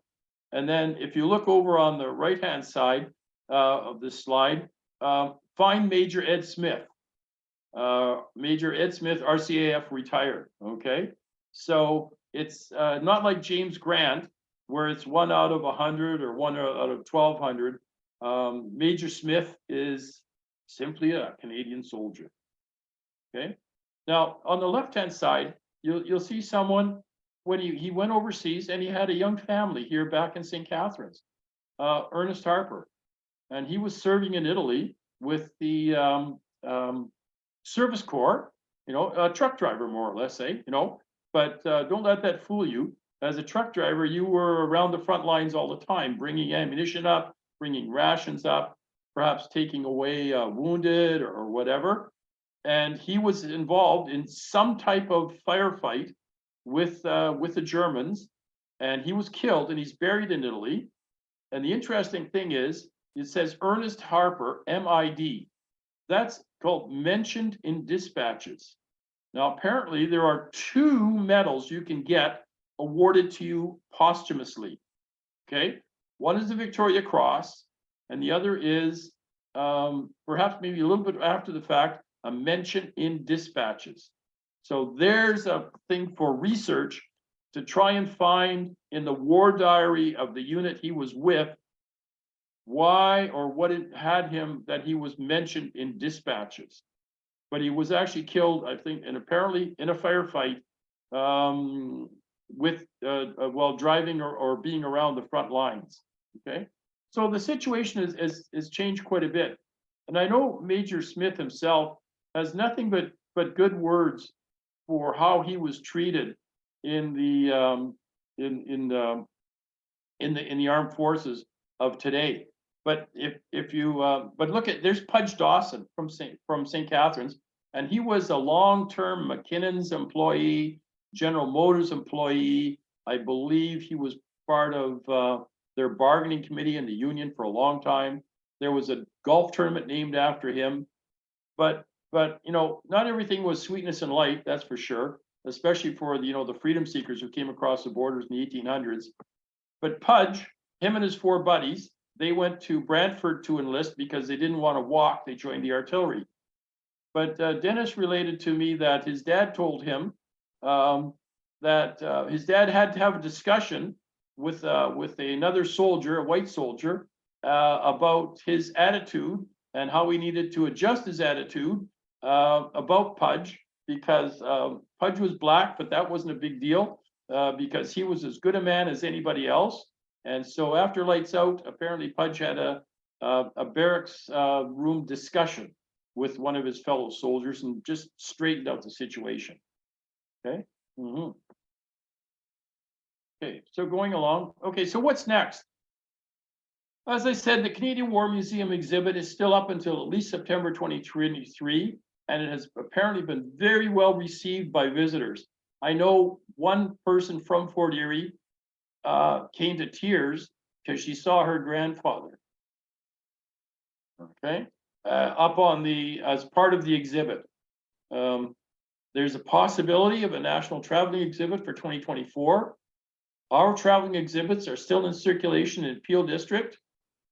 And then if you look over on the right-hand side of this slide, find Major Ed Smith. Major Ed Smith, RCAF, retired, okay? So it's not like James Grant, where it's 1 out of 100 or 1 out of 1,200. Major Smith is simply a Canadian soldier, okay? Now, on the left-hand side, you'll see someone, when he went overseas and he had a young family here back in St. Catharines, Ernest Harper. And he was serving in Italy with the Service Corps, you know, a truck driver, more or less, you know, but don't let that fool you. As a truck driver, you were around the front lines all the time, bringing ammunition up, bringing rations up, perhaps taking away wounded or whatever. And he was involved in some type of firefight with the Germans, and he was killed, and he's buried in Italy. And the interesting thing is, it says Ernest Harper, MID. That's called mentioned in dispatches. Now, apparently there are 2 medals you can get awarded to you posthumously, okay? One is the Victoria Cross, and the other is perhaps maybe a little bit after the fact, a mention in dispatches. So there's a thing for research to try and find in the war diary of the unit he was with, why or what it had him that he was mentioned in dispatches. But he was actually killed, I think, and apparently in a firefight with while driving or being around the front lines. Okay, so the situation is changed quite a bit, and I know Major Smith himself has nothing but good words for how he was treated in the armed forces of today. But if you but look at, there's Pudge Dawson from St. Catharines, and he was a long-term McKinnon's employee, General Motors employee. I believe he was part of their bargaining committee in the union for a long time. There was a golf tournament named after him. But you know, not everything was sweetness and light, that's for sure, especially for the, you know, the freedom seekers who came across the borders in the 1800s. But Pudge, him and his 4 buddies, they went to Brantford to enlist because they didn't want to walk. They joined the artillery. But Dennis related to me that his dad told him that his dad had to have a discussion with another soldier, a white soldier, about his attitude and how he needed to adjust his attitude about Pudge, because Pudge was black, but that wasn't a big deal because he was as good a man as anybody else. And so after lights out, apparently Pudge had a barracks room discussion with one of his fellow soldiers and just straightened out the situation. Okay. Okay, so going along. Okay, so what's next? As I said, the Canadian War Museum exhibit is still up until at least September 2023, and it has apparently been very well received by visitors. I know one person from Fort Erie came to tears because she saw her grandfather, okay, up on as part of the exhibit. There's a possibility of a national traveling exhibit for 2024. Our traveling exhibits are still in circulation in Peel District,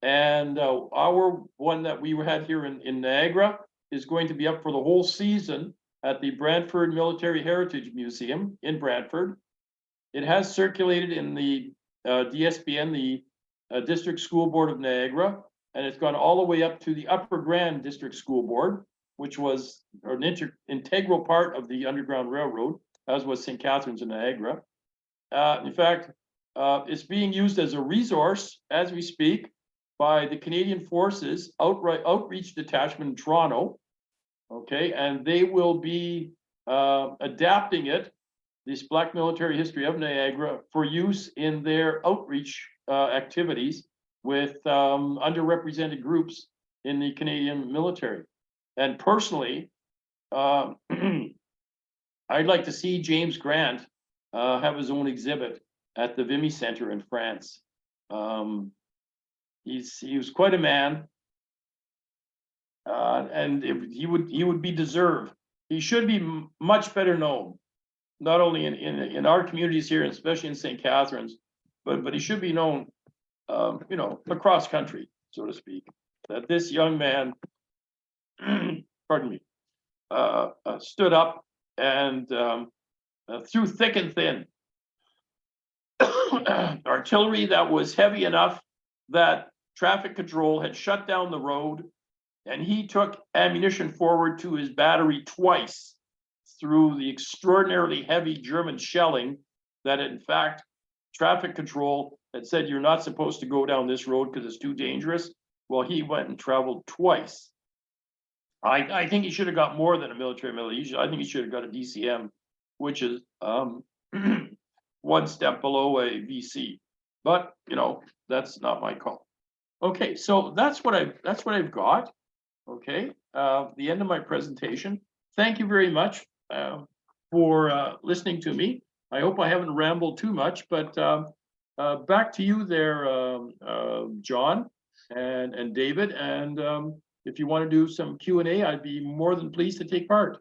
and our one that we had here in Niagara is going to be up for the whole season at the Brantford Military Heritage Museum in Brantford. It has circulated in the DSBN, the District School Board of Niagara, and it's gone all the way up to the Upper Grand District School Board, which was an integral part of the Underground Railroad, as was St. Catharines and Niagara. In fact, it's being used as a resource as we speak by the Canadian Forces Outreach Detachment in Toronto. Okay, and they will be adapting it, this Black Military History of Niagara, for use in their outreach activities with underrepresented groups in the Canadian military. And personally, I'd like to see James Grant have his own exhibit at the Vimy Center in France. He was quite a man, and he would be deserved. He should be much better known, not only in our communities here, especially in St. Catharines, but he should be known, you know, across country, so to speak. That this young man, pardon me, stood up and through thick and thin, artillery that was heavy enough that traffic control had shut down the road, and he took ammunition forward to his battery twice through the extraordinarily heavy German shelling that, in fact, traffic control had said you're not supposed to go down this road because it's too dangerous. Well, he went and traveled twice. I think he should have got more than a military medal. I think he should have got a DCM, which is one step below a VC. But you know, that's not my call. Okay, so that's what I've got. Okay, the end of my presentation. Thank you very much for listening to me. I hope I haven't rambled too much, but back to you there, John and David. And if you want to do some Q&A, I'd be more than pleased to take part.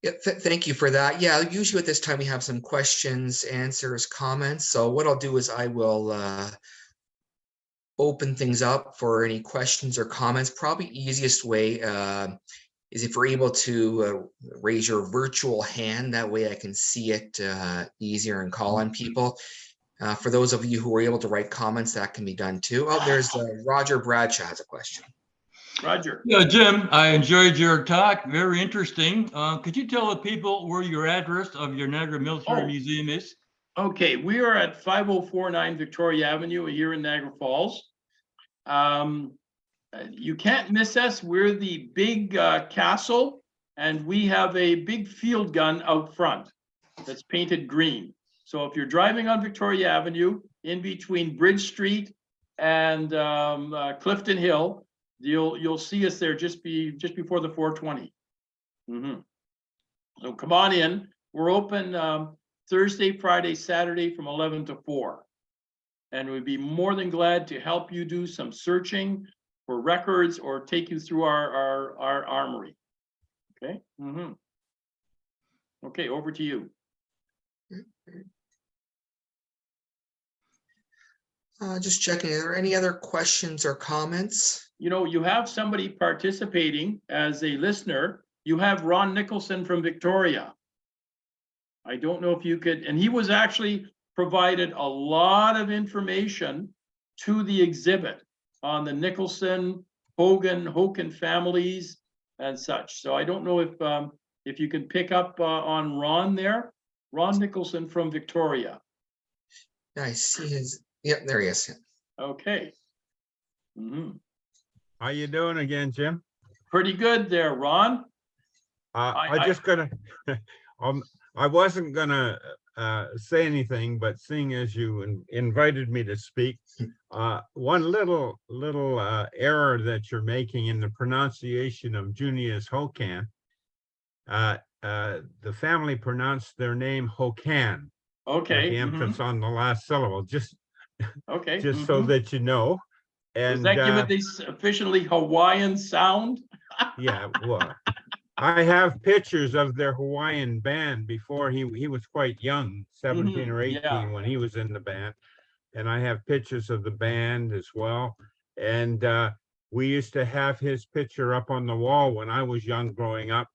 Yeah, thank you for that. Yeah, usually at this time we have some questions, answers, comments. So what I'll do is I will open things up for any questions or comments. Probably easiest way is if you're able to raise your virtual hand. That way I can see it easier and call on people. For those of you who are able to write comments, that can be done too. Oh, there's Roger Bradshaw has a question. Roger. Yeah, Jim, I enjoyed your talk. Very interesting. Could you tell the people where your address of your Niagara Military Museum is? Okay, we are at 5049 Victoria Avenue here in Niagara Falls. You can't miss us. We're the big castle, and we have a big field gun out front that's painted green. So if you're driving on Victoria Avenue in between Bridge Street and Clifton Hill, you'll see us there just before the 420. So come on in. We're open Thursday, Friday, Saturday from 11 to 4. And we'd be more than glad to help you do some searching for records or take you through our armory. Okay. Okay, over to you. Just checking, are there any other questions or comments? You know, you have somebody participating as a listener. You have Ron Nicholson from Victoria. I don't know if you could, and he was actually provided a lot of information to the exhibit on the Nicholson, Hogan families and such. So I don't know if you can pick up on Ron there. Ron Nicholson from Victoria. I see his, yep, there he is. Okay. How you doing again, Jim? Pretty good there, Ron. I wasn't gonna say anything, but seeing as you invited me to speak, one little error that you're making in the pronunciation of Junius Hokan. The family pronounced their name Hokan. Okay. With the emphasis on the last syllable, just so that you know. And does that give it this officially Hawaiian sound? Yeah, well, I have pictures of their Hawaiian band before he was quite young, 17 or 18 when he was in the band. And I have pictures of the band as well. And we used to have his picture up on the wall when I was young growing up.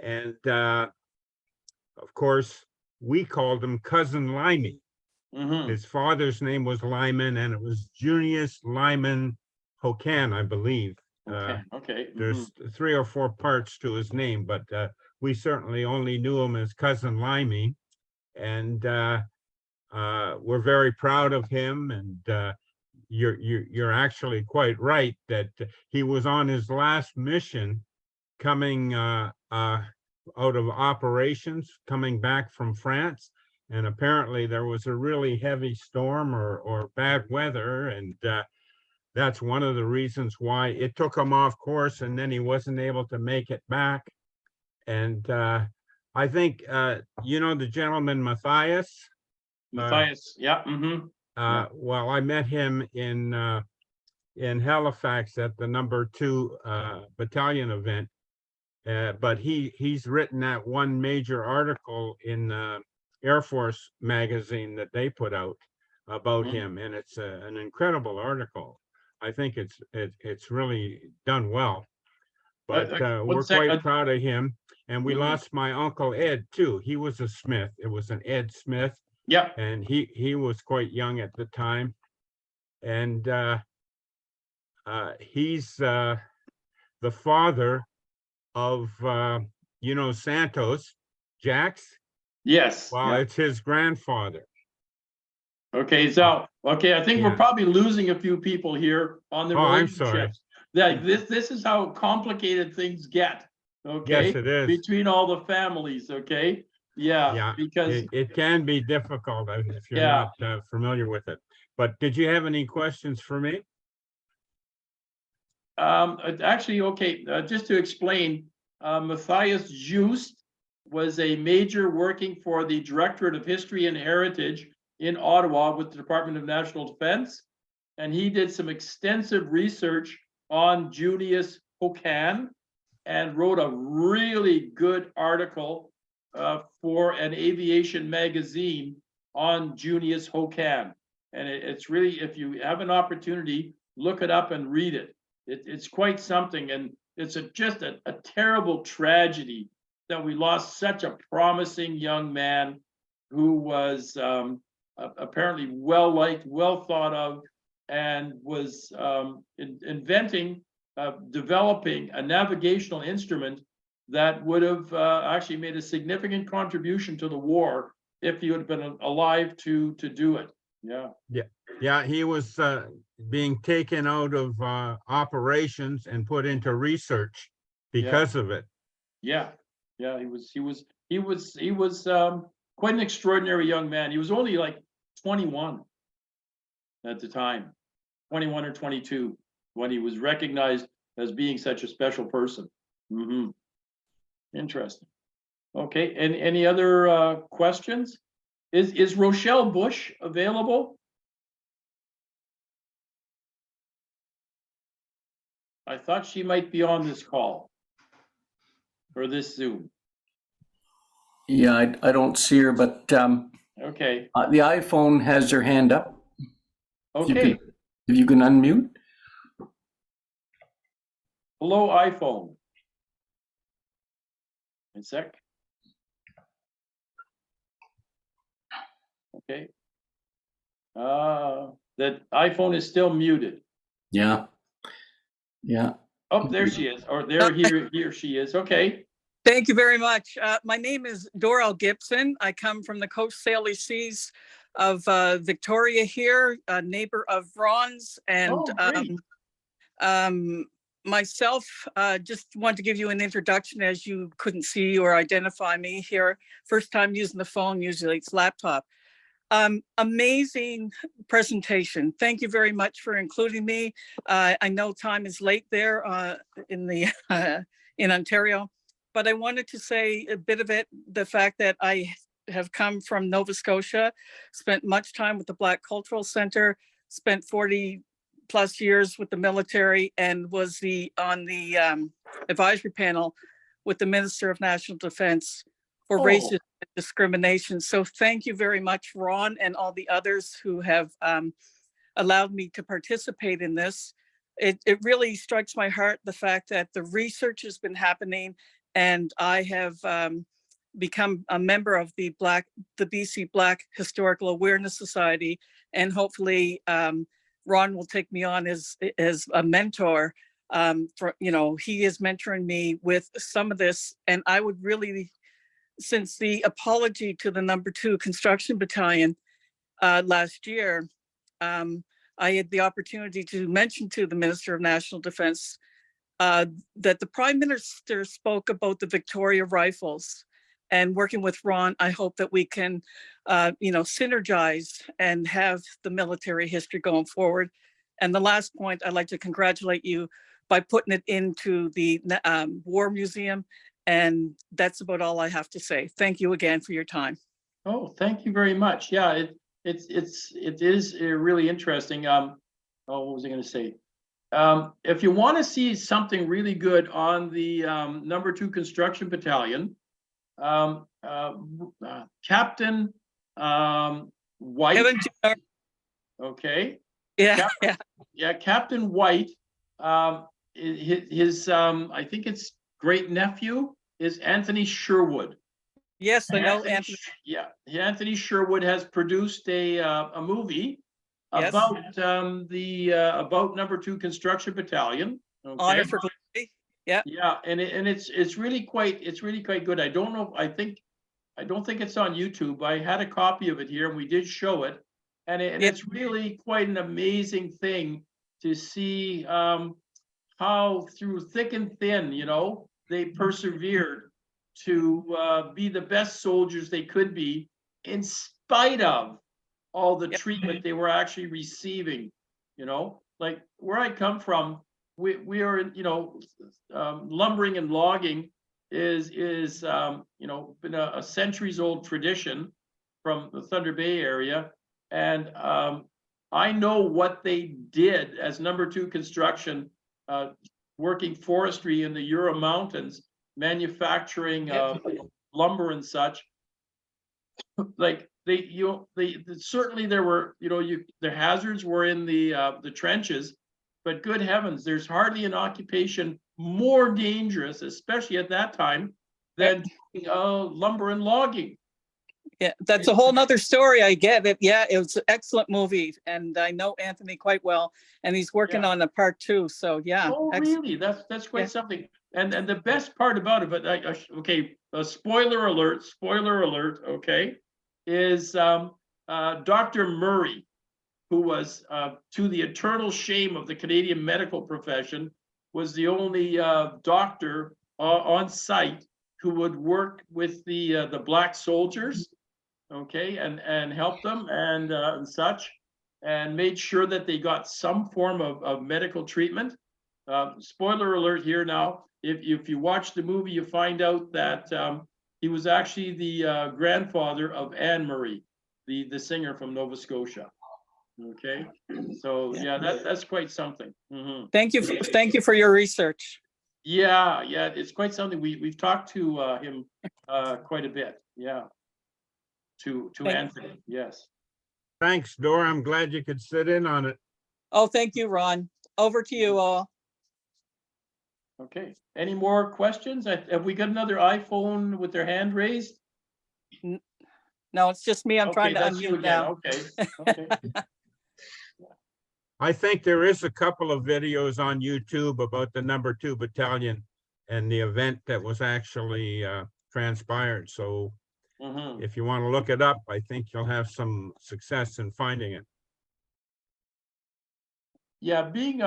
And of course, we called him Cousin Limey. His father's name was Lyman, and it was Junius Lyman Hokan, I believe. Okay. There's 3 or 4 parts to his name, but we certainly only knew him as Cousin Limey. And we're very proud of him. And you're actually quite right that he was on his last mission coming out of operations, coming back from France. And apparently there was a really heavy storm or bad weather. And that's one of the reasons why it took him off course, and then he wasn't able to make it back. And I think, the gentleman Matthias. Matthias, yeah. Well, I met him in Halifax at the number 2 battalion event. But he's written that one major article in Air Force magazine that they put out about him, and it's an incredible article. I think it's really done well. But we're quite proud of him. And we lost my Uncle Ed too. He was a Smith. It was an Ed Smith. Yeah. And he was quite young at the time. And he's the father of Santos, Jax. Yes. Well, it's his grandfather. Okay, so I think we're probably losing a few people here on the relationships. I'm sorry. That this is how complicated things get. Okay. Yes, it is. Between all the families. Okay. Yeah. Because it can be difficult if you're not familiar with it. But did you have any questions for me? Actually, okay. Just to explain, Matthias Just was a major working for the Directorate of History and Heritage in Ottawa with the Department of National Defense. And he did some extensive research on Junius Hokan and wrote a really good article for an aviation magazine on Junius Hokan. And it's really, if you have an opportunity, look it up and read it. It's quite something. And it's just a terrible tragedy that we lost such a promising young man who was apparently well-liked, well thought of, and was developing a navigational instrument that would have actually made a significant contribution to the war if he would have been alive to do it. Yeah, he was being taken out of operations and put into research because of it. Yeah, he was quite an extraordinary young man. He was only like 21 at the time, 21 or 22, when he was recognized as being such a special person. Interesting. Okay, and any other questions? Is Rochelle Bush available? I thought she might be on this call or this Zoom. Yeah, I don't see her, but okay. The iPhone has her hand up. Okay. If you can unmute. Hello, iPhone. One sec. Okay. That iPhone is still muted. Yeah. Oh, there she is. Or here she is. Okay. Thank you very much. My name is Doral Gibson. I come from the Coast Salish Seas of Victoria here, a neighbor of Ron's. And myself, just want to give you an introduction as you couldn't see or identify me here. First time using the phone, usually it's laptop. Amazing presentation. Thank you very much for including me. I know time is late there in Ontario, but I wanted to say a bit of it, the fact that I have come from Nova Scotia, spent much time with the Black Cultural Center, spent 40 plus years with the military, and was on the advisory panel with the Minister of National Defense for racism and discrimination. So thank you very much, Ron, and all the others who have allowed me to participate in this. It really strikes my heart, the fact that the research has been happening, and I have become a member of the BC Black Historical Awareness Society, and hopefully Ron will take me on as a mentor he is mentoring me with some of this, and I would really, since the apology to the number 2 construction battalion last year, I had the opportunity to mention to the Minister of National Defense that the Prime Minister spoke about the Victoria Rifles, and working with Ron, I hope that we can, synergize and have the military history going forward. And the last point, I'd like to congratulate you by putting it into the War Museum. And that's about all I have to say. Thank you again for your time. Oh, thank you very much. Yeah, it is really interesting. What was I going to say? If you want to see something really good on the number 2 construction battalion, Captain White. Kevin, Okay. yeah, Captain White. His I think it's great nephew is Anthony Sherwood. Yes, I know Anthony. Yeah, Anthony Sherwood has produced a movie Yes. about number 2 construction battalion. Okay. Honor for Glory. Yeah. Yeah, and it's really quite good. I don't know. I don't think it's on YouTube. I had a copy of it here, and we did show it, and it's really quite an amazing thing to see how through thick and thin, they persevered to be the best soldiers they could be, in spite of all the treatment they were actually receiving. Like where I come from, we are in, lumbering and logging is been a centuries old tradition from the Thunder Bay area, and I know what they did as number 2 construction, working forestry in the Jura Mountains, manufacturing lumber and such. Like they certainly there were, the hazards were in the trenches, but good heavens, there's hardly an occupation more dangerous, especially at that time, than lumber and logging. Yeah, that's a whole nother story. I get it. Yeah, it was an excellent movie, and I know Anthony quite well, and he's working on a part 2. So yeah. Oh, really? That's quite something. And the best part about it, but okay, spoiler alert. Okay, is Dr. Murray, who was, to the eternal shame of the Canadian medical profession, was the only doctor on site who would work with the black soldiers, okay, and help them and such, and made sure that they got some form of medical treatment. Spoiler alert here now. If you watch the movie, you find out that he was actually the grandfather of Anne Murray, the singer from Nova Scotia. Okay, so yeah, that's quite something. Mm-hmm. Thank you for your research. Yeah, it's quite something. We've talked to him quite a bit. Yeah, to Anthony. Yes. Thanks, Dora. I'm glad you could sit in on it. Oh, thank you, Ron. Over to you all. Okay. Any more questions? Have we got another iPhone with their hand raised? No, it's just me. I'm trying to unmute now. Okay. I think there is a couple of videos on YouTube about the number 2 battalion and the event that was actually transpired. So if you want to look it up, I think you'll have some success in finding it. Yeah, being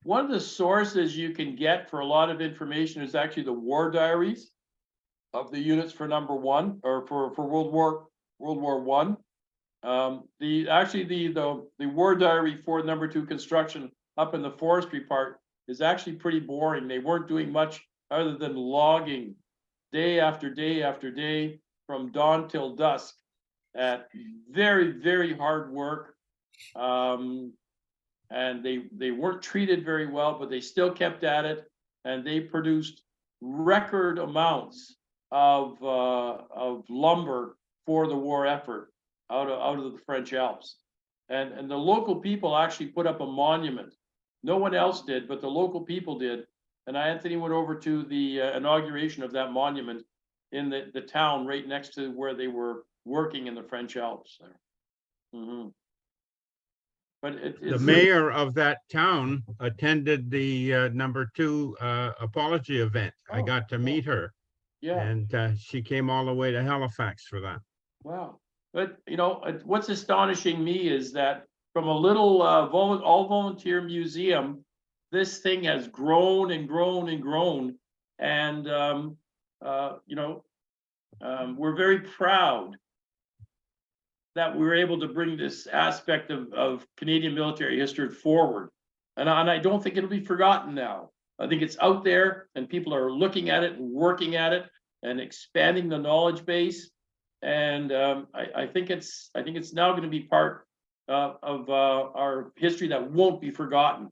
one of the sources you can get for a lot of information is actually the war diaries of the units for number 1 or for World War I. The war diary for number 2 construction up in the forestry part is actually pretty boring. They weren't doing much other than logging day after day after day from dawn till dusk at very, very hard work. And they weren't treated very well, but they still kept at it, and they produced record amounts of lumber for the war effort out of the French Alps, and the local people actually put up a monument. No one else did, but the local people did. And Anthony went over to the inauguration of that monument in the town right next to where they were working in the French Alps there. but The mayor of that town attended the #2 apology event. I Oh, got to meet her, yeah, and she came all the way to Halifax for that. wow. But, you know, what's astonishing me is that from a little all volunteer museum, this thing has grown and grown and grown. And, you know, we're very proud that we were able to bring this aspect of Canadian military history forward. And I don't think it'll be forgotten now. I think it's out there and people are looking at it and working at it and expanding the knowledge base. And I think it's now going to be part of our history that won't be forgotten.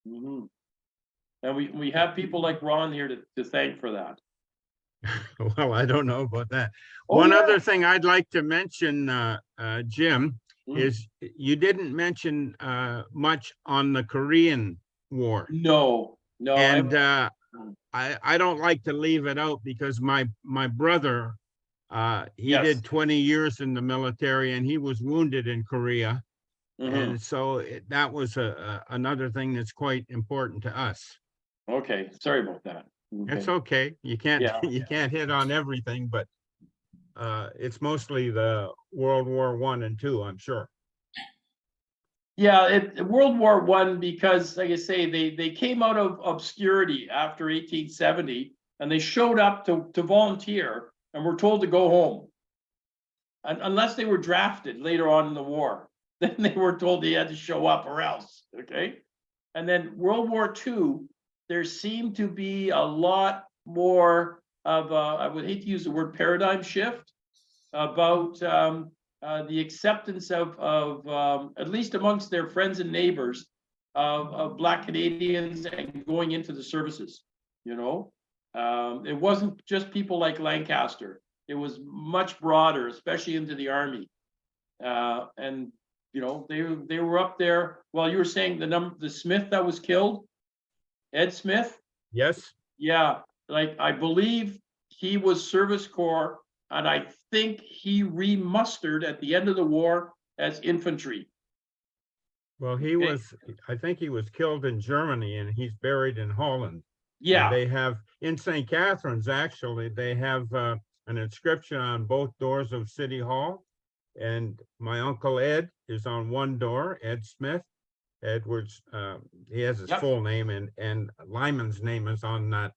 Mhm. And we have people like Ron here to thank for that. Well, I don't know about that. Oh, One yeah. other thing I'd like to mention, Jim, Mm. is you didn't mention much on the Korean War. No, And Mm. I don't like to leave it out because my brother, he Yes. did 20 years in the military and he was wounded in Korea. Mhm. And so that was another thing that's quite important to us. Okay, sorry about that. It's Okay. okay. You can't Yeah. you can't hit on everything, but it's mostly the World War I and II, I'm sure. Yeah, World War I, because like I say, they came out of obscurity after 1870 and they showed up to volunteer and were told to go home. And unless they were drafted later on in the war, then they were told they had to show up or else. Okay. And then World War II, there seemed to be a lot more of I would hate to use the word paradigm shift about the acceptance of at least amongst their friends and neighbors of Black Canadians and going into the services. You know, it wasn't just people like Lancaster. It was much broader, especially into the Army. And you know, they were up there. Well, you were saying the Smith that was killed, Ed Smith. Yes. Yeah, like I believe he was Service Corps, and I think he remustered at the end of the war as infantry. Well, he Okay. was, I think he was killed in Germany and he's buried in Holland. And Yeah, they have, in St. Catharines, actually, they have an inscription on both doors of City Hall. And my Uncle Ed is on one door, Ed Smith. Edwards, he has his Yep. full name, and Lyman's name is on that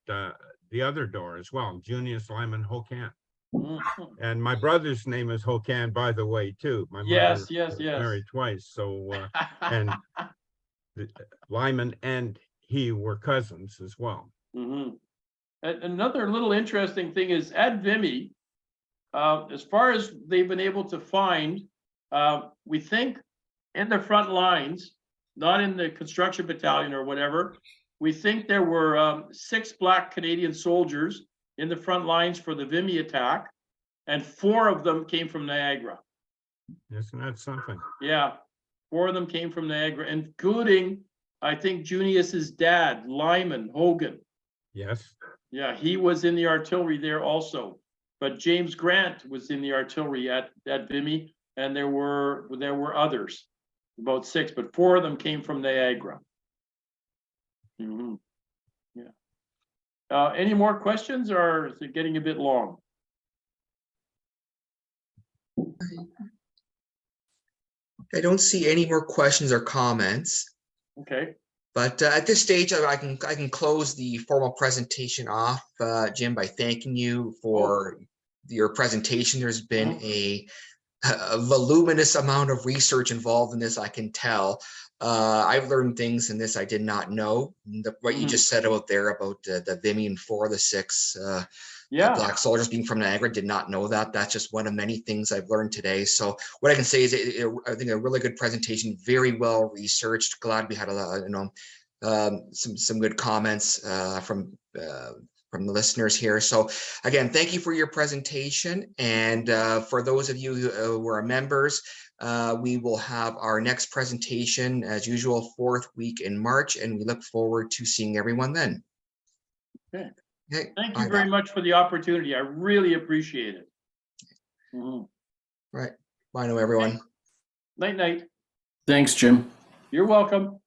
the other door as well, Junius Lyman Hokan. Mhm. And my brother's name is Hokan, by the way, too. My Yes, mother yes, was yes. married twice, so and Lyman and he were cousins as well. Mhm. Another little interesting thing is at Vimy, as far as they've been able to find, we think in the front lines, not in the construction battalion or whatever, we think there were 6 Black Canadian soldiers in the front lines for the Vimy attack, and 4 of them came from Niagara. Isn't that something? Yeah, 4 of them came from Niagara, including, I think, Junius's dad, Lyman Hogan. Yes. Yeah, he was in the artillery there also. But James Grant was in the artillery at Vimy, and there were others, about 6, but 4 of them came from Niagara. Mhm. Yeah. Any more questions, or is it getting a bit long? I don't see any more questions or comments. Okay. But at this stage, I can close the formal presentation off, Jim, by thanking you for your presentation. There's been a voluminous amount of research involved in this, I can tell. I've learned things in this I did not know. What you just said out there about the Vimy and 4 of the 6 Yeah. Black soldiers being from Niagara, did not know that. That's just one of many things I've learned today. So what I can say is I think a really good presentation, very well researched. Glad we had a lot, some good comments from the listeners here. So again, thank you for your presentation. And for those of you who are members, we will have our next presentation as usual, 4th week in March, and we look forward to seeing everyone then. Okay. Okay. Thank you very much for the opportunity. I really appreciate it. Right. Bye now, everyone. Night, night. Thanks, Jim. You're welcome.